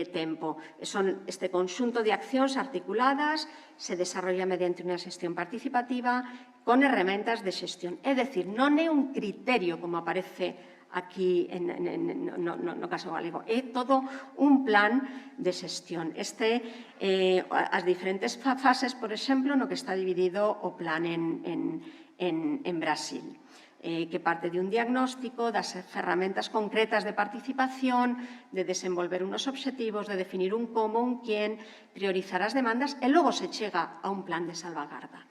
tempo. Son este conxunto de accións articuladas, se desarrolla mediante unha xestión participativa con herramentas de xestión. É dicir, non é un criterio como aparece aquí no caso galego. É todo un plan de xestión. As diferentes fases, por exemplo, no que está dividido o plan en Brasil, que parte de un diagnóstico, das ferramentas concretas de participación, de desenvolver unos obxectivos, de definir un como, un quién, priorizar as demandas e logo se chega a un plan de salvagarda.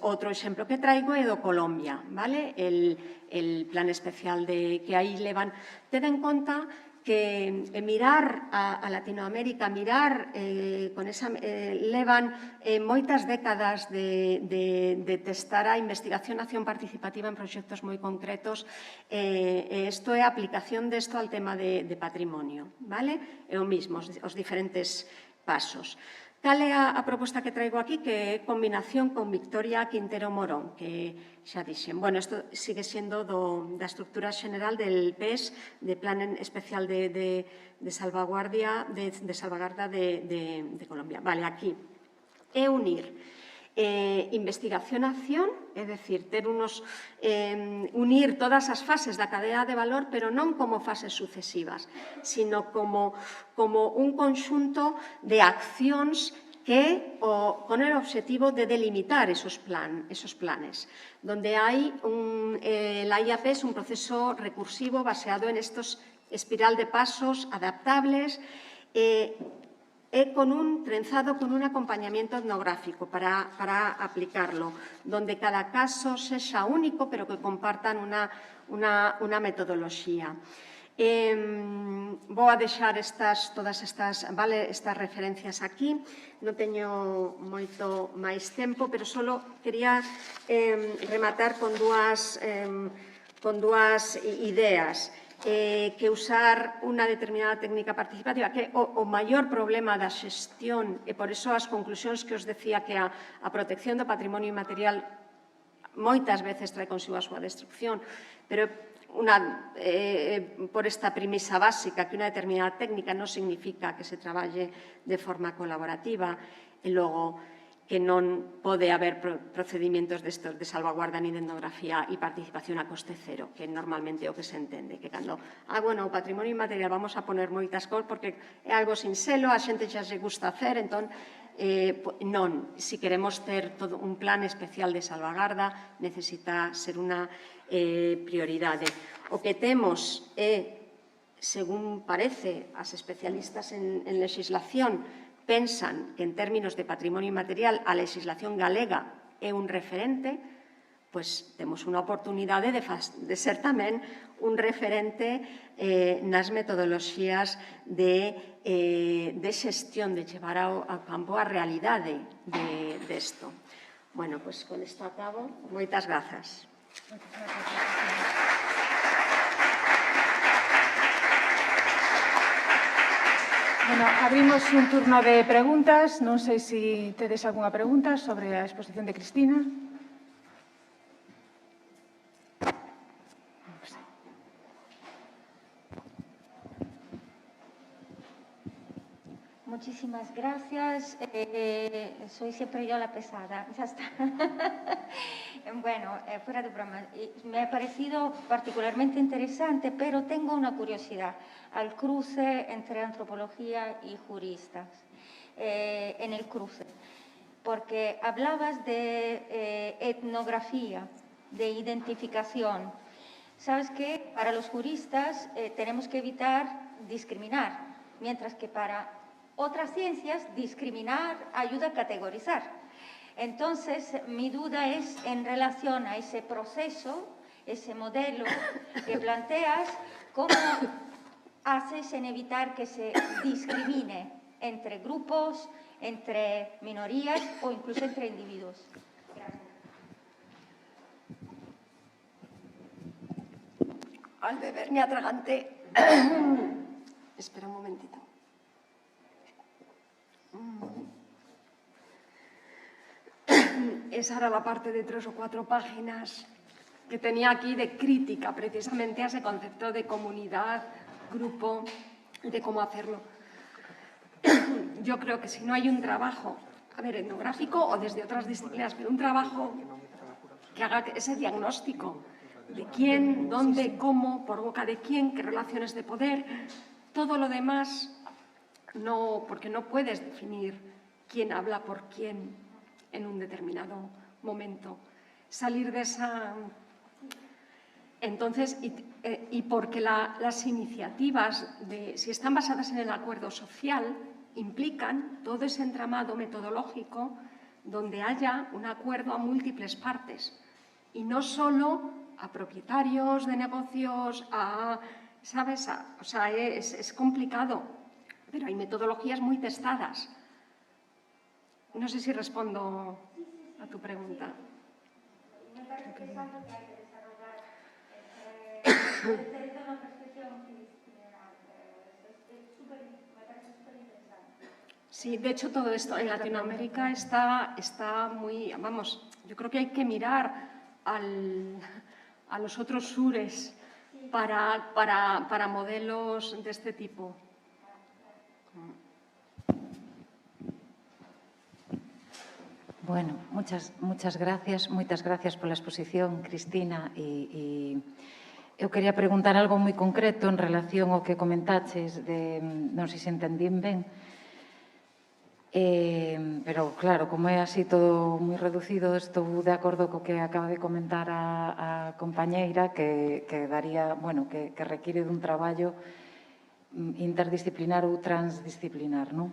Outro exemplo que traigo é do Colombia, vale? El plan especial que aí levan. Ten en conta que mirar a Latinoamérica, levan moitas décadas de testar a investigación e acción participativa en proxectos moi concretos. Isto é a aplicación desto al tema de patrimonio, vale? É o mismo, os diferentes pasos. Cal é a proposta que traigo aquí, que é combinación con Victoria Quintero Morón, que xa dixen. Bueno, isto sigue sendo da estructura xeral del PES, de Plan Especial de Salvaguarda de Colombia. Vale, aquí é unir investigación-acción, é dicir, unir todas as fases da cadea de valor, pero non como fases sucesivas, sino como un conxunto de accións con el objetivo de delimitar esos planes, donde hai la IAP es un proceso recursivo baseado en estos espiral de pasos adaptables trenzado con un acompañamiento etnográfico para aplicarlo, donde cada caso sexa único, pero que compartan unha metodoloxía. Vou a deixar todas estas referencias aquí. Non teño moito máis tempo, pero só quería rematar con dúas ideas. Que usar unha determinada técnica participativa, que é o maior problema da xestión, e por iso as conclusións que os decía que a protección do patrimonio inmaterial moitas veces trae consigo a súa destrucción, pero por esta premisa básica que unha determinada técnica non significa que se traballe de forma colaborativa, e logo que non pode haber procedimentos destos de salvaguarda nin de etnografía e participación a coste cero, que normalmente é o que se entende, que cando, o patrimonio inmaterial vamos a poner moitas cosas porque é algo sinxelo, a xente xa se gusta hacer, entón, non. Se queremos ter todo un plan especial de salvaguarda, necesita ser unha prioridade. O que temos é según parece, as especialistas en legislación pensan que en términos de patrimonio inmaterial a legislación galega é un referente, pois temos unha oportunidade de ser tamén un referente nas metodoloxías de xestión, de llevar ao campo a realidade desto. Bueno, pois con isto acabo. Moitas grazas. Bueno, abrimos un turno de preguntas. Non sei se tedes algunha pregunta sobre a exposición de Cristina. Muchísimas gracias. Soy siempre yo la pesada. Ya está. Bueno, fuera de broma, me ha parecido particularmente interesante, pero tengo una curiosidad al cruce entre antropología y juristas. En el cruce, porque hablabas de etnografía, de identificación. Sabes que para los juristas tenemos que evitar discriminar, mientras que para otras ciencias, discriminar ayuda a categorizar. Entonces, mi duda es en relación a ese proceso, ese modelo que planteas, ¿cómo haces en evitar que se discrimine entre grupos, entre minorías o incluso entre individuos? Gracias. Al beber me atraganté. Espera un momentito. Esa era la parte de 3 o 4 páginas que tenía aquí de crítica precisamente a ese concepto de comunidad, grupo, de cómo hacerlo. Yo creo que si no hay un trabajo, etnográfico o desde otras disciplinas, pero un trabajo que haga ese diagnóstico de quién, dónde, cómo, por boca de quién, qué relaciones de poder, todo lo demás, no, porque no puedes definir quién habla por quién en un determinado momento. Salir de esa... Entonces, y porque las iniciativas, si están basadas en el acuerdo social, implican todo ese entramado metodológico donde haya un acuerdo a múltiples partes y no solo a propietarios de negocios, ¿sabes? O sea, es complicado, pero hay metodologías muy testadas. No sé si respondo a tu pregunta. Me parece interesante que hay que desarrollar desde una perspectiva multidisciplinar. Me parece súper interesante. Sí, de hecho todo esto en Latinoamérica está muy... Vamos, yo creo que hay que mirar a los otros sures para modelos de este tipo. Bueno, muchas gracias pola exposición, Cristina, e eu quería preguntar algo moi concreto en relación ao que comentaches de, non sei se entendín ben, pero claro, como é así todo moi reducido, estou de acordo co que acaba de comentar a compañeira, que daría, bueno, que require dun traballo interdisciplinar ou transdisciplinar, non?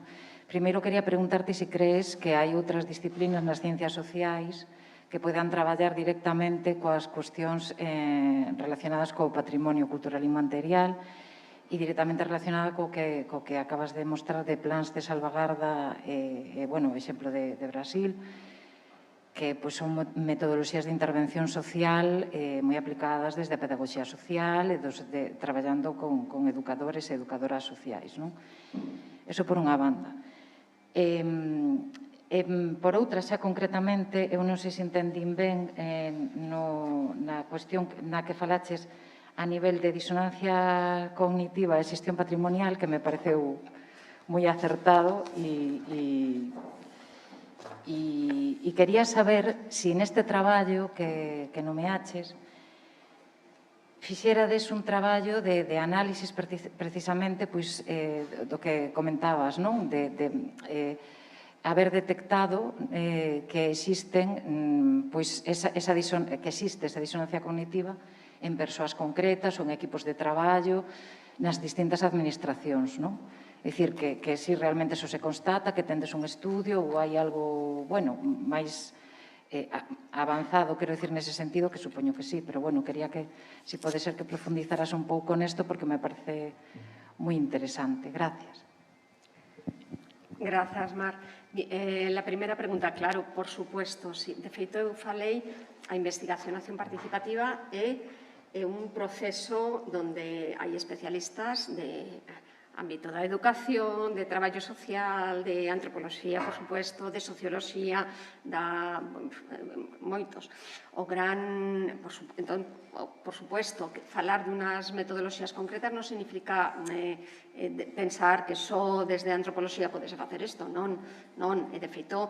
Primeiro, quería preguntarte se crees que hai outras disciplinas nas ciencias sociais que poidan traballar directamente coas cuestións relacionadas co patrimonio cultural inmaterial e directamente relacionada co que acabas de mostrar de plans de salvagarda bueno, o exemplo de Brasil, que son metodoloxías de intervención social moi aplicadas desde a pedagogía social e traballando con educadores e educadoras sociais, non? Eso por unha banda. Por outra, xa concretamente, eu non sei se entendín ben na cuestión na que falaches a nivel de disonancia cognitiva e xestión patrimonial, que me pareceu moi acertado e quería saber se neste traballo que nomeaches fixerades un traballo de análisis precisamente do que comentabas, non? De haber detectado que existen que existe esa disonancia cognitiva en persoas concretas ou en equipos de traballo, nas distintas administracións, non? É dicir, que si realmente eso se constata, que tendes un estudio ou hai algo, bueno, máis avanzado, quero dicir, nese sentido, que supoño que sí, pero, bueno, quería que, si pode ser, que profundizaras un pouco nesto, porque me parece moi interesante. Gracias. Grazas, Mar. La primeira pregunta, claro, por supuesto, sí. De feito, eu falei, a investigación e acción participativa é un proceso onde hai especialistas de ámbito da educación, de traballo social, de antropoloxía, por supuesto, de socioloxía, moitos. Entón, por supuesto, falar dunhas metodoloxías concretas non significa pensar que só desde a antropoloxía podese facer isto, non. E, de feito,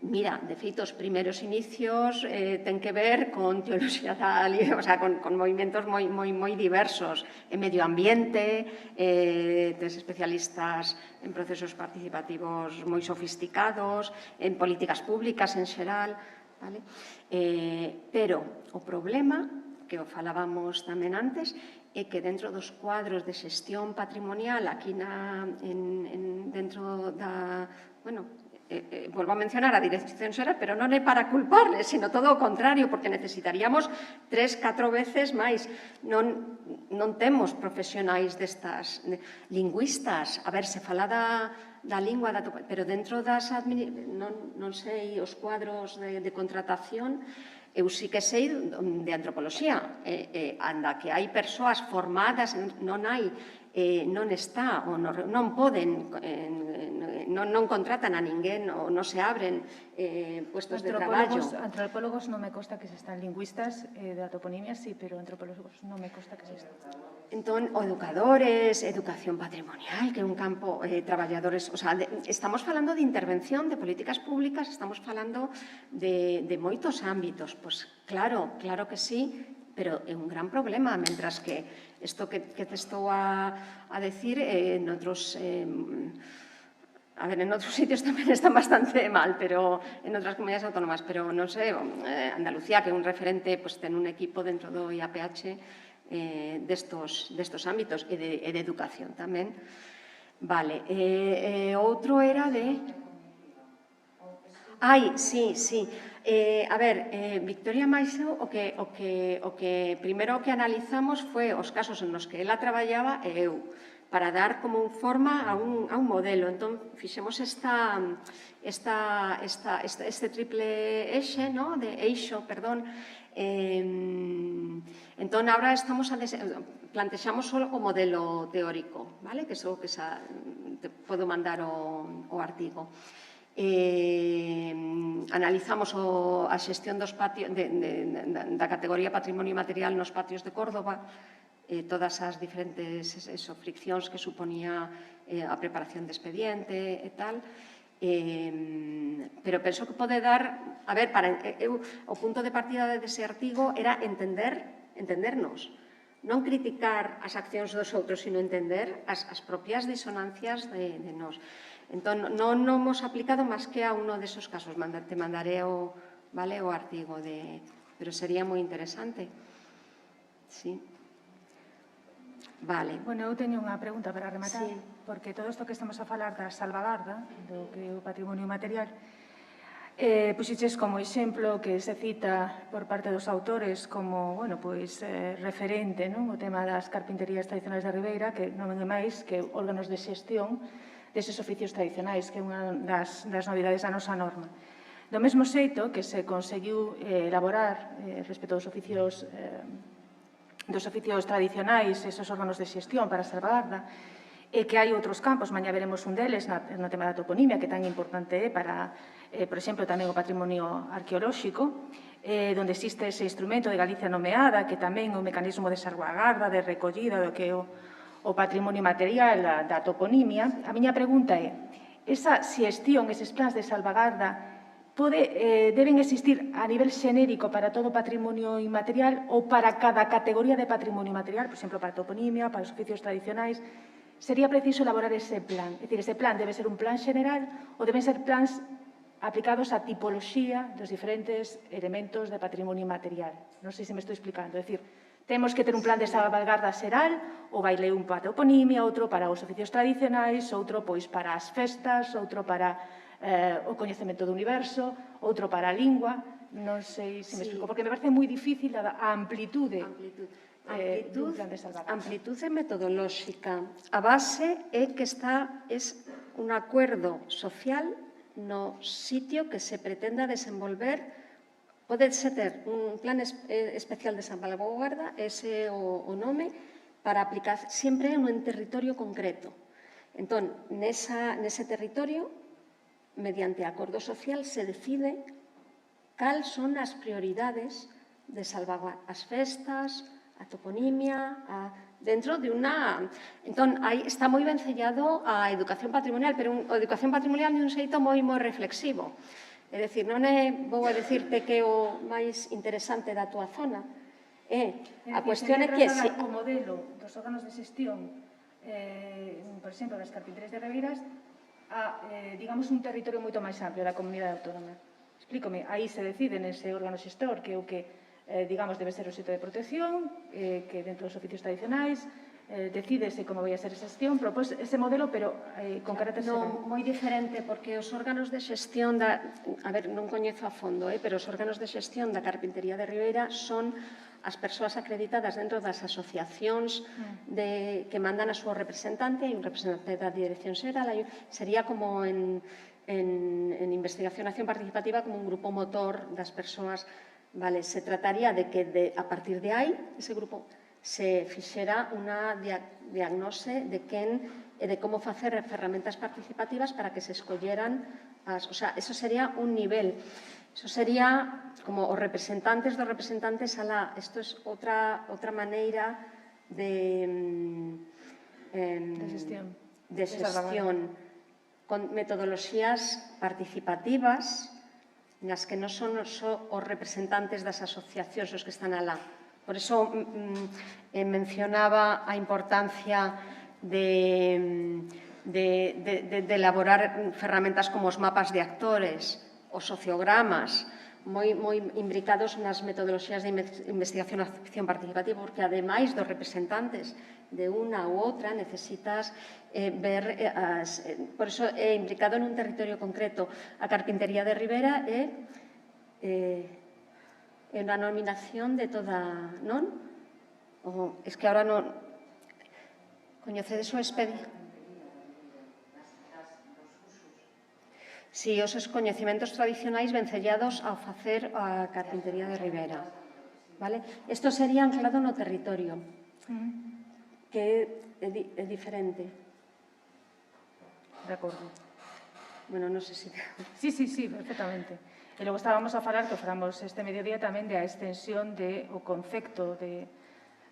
mira, de feito, os primeiros inicios ten que ver con teoloxía o sea, con movimentos moi diversos. En medio ambiente, tes especialistas en procesos participativos moi sofisticados, en políticas públicas en xeral, vale? Pero o problema, que o falábamos tamén antes, é que dentro dos cuadros de xestión patrimonial, aquí dentro da, bueno, volvo a mencionar a Dirección Xeral, pero non é para culparles, sino todo o contrario, porque necesitaríamos 3-4 veces máis. Non temos profesionais destas lingüistas. A ver, se fala da lingua, pero dentro das non sei, os cuadros de contratación, eu sí que sei de antropoloxía, anda que hai persoas formadas, non está, ou non poden, non contratan a ninguén, ou non se abren puestos de traballo. Antropólogos non me consta que se están, lingüistas da toponimia sí, pero antropólogos non me consta que se están. Entón, o educadores, educación patrimonial, que é un campo, traballadores, o sea, estamos falando de intervención de políticas públicas, estamos falando de moitos ámbitos, pois claro que sí, pero é un gran problema, mentras que isto que te estou a decir, en outros sitios tamén están bastante mal, pero en outras comunidades autónomas, pero non sei, Andalucía, que é un referente, ten un equipo dentro do IAPH destos ámbitos e de educación tamén. Vale, outro era de... Sí. A ver, Victoria Maixo, o que primeiro que analizamos foi os casos en os que ela traballaba e eu, para dar como forma a un modelo. Entón, fixemos este triple eixe, perdón. Entón, agora plantexamos só o modelo teórico, vale? Que só te podo mandar o artigo. Analizamos a xestión dos patios da categoría patrimonio material nos patios de Córdoba, todas as diferentes friccións que suponía a preparación de expediente e tal, pero penso que pode dar, a ver, o punto de partida dese artigo era entendernos, non criticar as accións dos outros, sino entender as propias disonancias de nós. Entón, non hemos aplicado máis que a uno desos casos. Te mandaré o artigo, pero sería moi interesante. Sí. Vale. Bueno, eu teño unha pregunta para rematar, Sí. porque todo isto que estamos a falar da salvagarda, do que é o patrimonio material, puxiches como exemplo que se cita por parte dos autores como, referente, non? O tema das carpinterías tradicionais de Ribeira, que non é máis que órganos de xestión deses oficios tradicionais, que é unha das novidades da nosa norma. Do mesmo xeito que se conseguiu elaborar respecto dos oficios tradicionais, esos órganos de xestión para a salvagarda, e que hai outros campos, mañá veremos un deles no tema da toponimia, que tan importante é para, por exemplo, tamén o patrimonio arqueolóxico, onde existe ese instrumento de Galicia nomeada, que tamén é un mecanismo de salvagarda, de recollida do que é o patrimonio material da toponimia. A miña pregunta é, esa xestión, eses plans de salvagarda, deben existir a nivel xenérico para todo o patrimonio inmaterial ou para cada categoría de patrimonio material, por exemplo, para a toponimia, para os oficios tradicionais? Sería preciso elaborar ese plan? É dicir, ese plan debe ser un plan xeneral ou deben ser plans aplicados á tipoloxía dos diferentes elementos de patrimonio inmaterial? Non sei se me estou explicando. É dicir, Temos que ter un plan de salvagarda xeral, o baile un para a toponimia, outro para os oficios tradicionais, outro pois para as festas, outro para o coñecemento do universo, outro para a lingua. Non sei se me explico, porque me parece moi difícil a amplitude dun plan de salvagarda. Amplitude metodolóxica. A base é que é un acuerdo social no sitio que se pretenda desenvolver. Pode ter un plan especial de salvaguarda, ese o nome, para aplicar sempre en un territorio concreto. Entón, nese territorio, mediante acordo social, se decide cal son as prioridades de salvaguardar as festas, a toponimia, dentro de unha... Entón, aí está moi ben sellado a educación patrimonial, pero a educación patrimonial de un xeito moi reflexivo. É dicir, non vou a dicirte que é o máis interesante da túa zona. A cuestión é que... O modelo dos órganos de xestión, por exemplo, das carpinterías de Ribeiras, a, digamos, un territorio moito máis amplio da comunidade autónoma. Explícome, aí se decide nese órgano xestor que o que, digamos, debe ser o sitio de protección, que dentro dos oficios tradicionais, decídese como vai a ser esa xestión, propós ese modelo, pero con carácter... Non, moi diferente, porque os órganos de xestión a ver, non coñezo a fondo, pero os órganos de xestión da Carpintería de Ribeira son as persoas acreditadas dentro das asociacións que mandan a súa representante, hai un representante da dirección xeral, sería como en investigación e acción participativa como un grupo motor das persoas. Vale, se trataría de que a partir de aí, ese grupo se fixera unha diagnose de quen e de como facer ferramentas participativas para que se escolleran o sea, eso sería un nivel. Eso sería como os representantes dos representantes alá. Isto é outra maneira de xestión. De xestión con metodoloxías participativas nas que non son só os representantes das asociacións os que están alá. Por iso mencionaba a importancia de elaborar ferramentas como os mapas de actores, os sociogramas, moi imbricados nas metodoloxías de investigación e acción participativa, porque ademais dos representantes de unha ou outra necesitas ver, por iso é implicado en un territorio concreto. A Carpintería de Ribera é na nominación de toda, non? Es que ahora non... Coñecedes o expediente? Si, os coñecementos tradicionais vencellados ao facer a Carpintería de Ribera. Isto sería anclado no territorio, que é diferente. De acordo. Bueno, non sei se... Sí, perfectamente. E logo estábamos a falar que faramos este mediodía tamén da extensión do concepto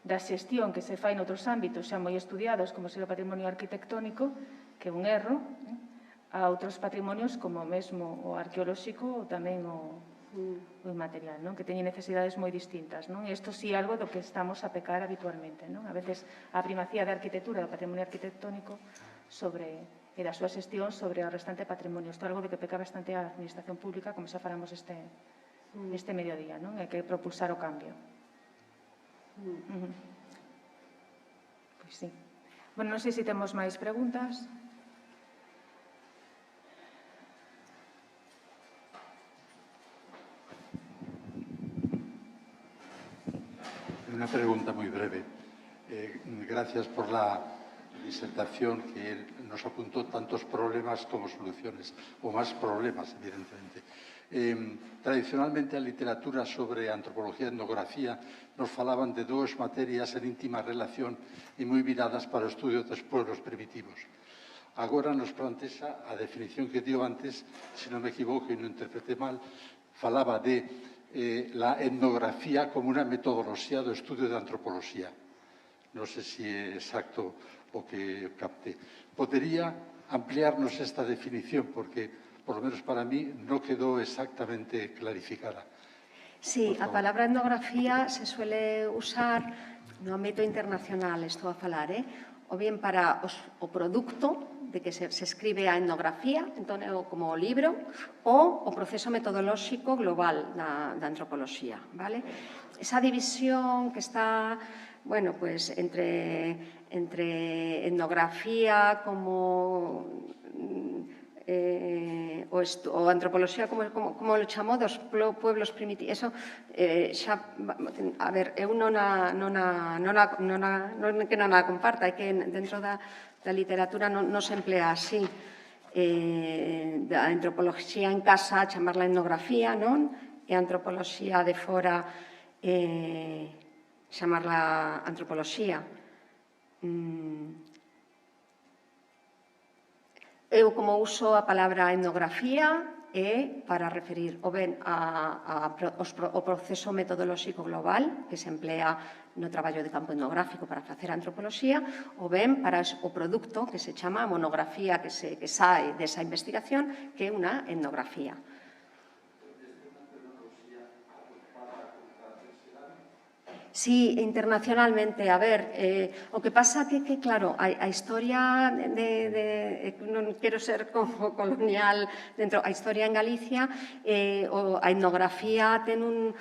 da xestión que se fai noutros ámbitos xa moi estudiados, como ser o patrimonio arquitectónico, que é un erro, a outros patrimonios como mesmo o arqueolóxico ou tamén o inmaterial, que teñen necesidades moi distintas. E isto sí é algo do que estamos a pecar habitualmente. A veces a primacía da arquitectura, do patrimonio arquitectónico, e da súa xestión sobre o restante patrimonio. Isto é algo de que peca bastante a administración pública, como xa falamos este mediodía. Hai que propulsar o cambio. Pois sí. Bueno, non sei se temos máis preguntas. Una pregunta muy breve. Gracias por la disertación que nos apuntó tantos problemas como soluciones, o más problemas, evidentemente. Tradicionalmente, a literatura sobre antropología e etnografía nos falaban de dúas materias en íntima relación e moi viradas para o estudio dos pueblos primitivos. Agora nos plantexa a definición que dio antes, se non me equivoco e non interpreté mal, falaba de la etnografía como una metodoloxía do estudio de antropoloxía. Non sei se é exacto o que capté. Podería ampliarnos esta definición, porque, por lo menos para mí, non quedou exactamente clarificada. Sí, a palabra etnografía se suele usar no ámbito internacional, estou a falar, o bien para o produto de que se escribe a etnografía, entón, como libro, ou o proceso metodolóxico global da antropoloxía, vale? Esa división que está, bueno, pues, entre etnografía como o antropoloxía, como lo chamou, dos pueblos primitivos, eso xa, a ver, eu non a comparta, é que dentro da literatura non se emplea así. A antropoloxía en casa, chamarla etnografía, non? E a antropoloxía de fora, chamarla antropoloxía. Eu, como uso a palabra etnografía, é para referir o ben ao proceso metodolóxico global que se emplea no traballo de campo etnográfico para facer antropoloxía, o ben para o produto que se chama monografía que sae desa investigación, que é unha etnografía. Sí, internacionalmente. A ver, o que pasa que claro, a historia non quero ser como colonial dentro, a historia en Galicia, a etnografía ten un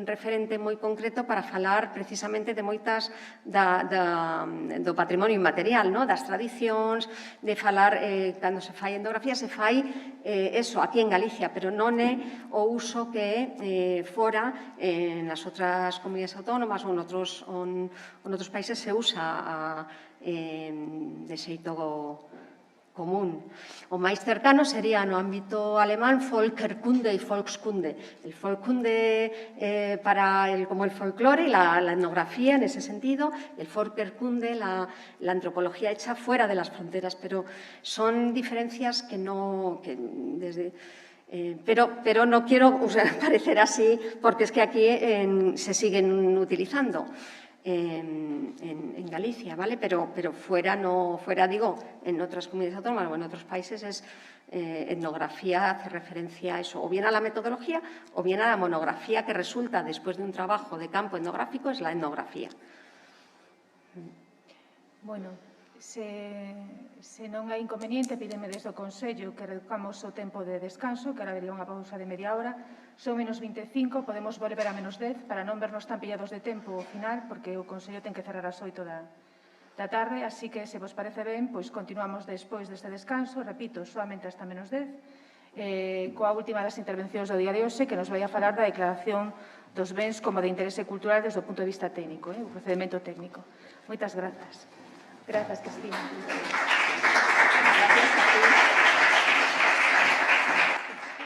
referente moi concreto para falar precisamente de moitas do patrimonio inmaterial, das tradicións, de falar, cando se fai etnografía, se fai eso aquí en Galicia, pero non é o uso que é fora nas outras comunidades autónomas ou noutros países se usa de xeito común. O máis cercano sería no ámbito alemán Volkerkunde e Volkskunde. El Volkskunde como el folclore, la etnografía en ese sentido, el Volkerkunde, la antropología hecha fuera de las fronteras, pero son diferencias que no... Pero no quiero parecer así, porque es que aquí se siguen utilizando en Galicia, ¿vale? Pero fuera, digo, en otras comunidades autónomas o en otros países etnografía hace referencia a eso, o bien a la metodología o bien a la monografía que resulta después de un trabajo de campo etnográfico, es la etnografía. Bueno, se non hai inconveniente, pídeme desde o Consello que reduzcamos o tempo de descanso, que ahora vería unha pausa de media hora. Son menos 25, podemos volver a menos 10 para non vernos tan pillados de tempo ao final, porque o Consello ten que cerrar ás 8 da tarde, así que, se vos parece ben, pois continuamos despois deste descanso, repito, solamente hasta menos 10, coa última das intervencións do día de hoxe, que nos vai a falar da declaración dos bens como de interese cultural desde o punto de vista técnico, o procedimento técnico. Moitas grazas. Gracias, Cristina.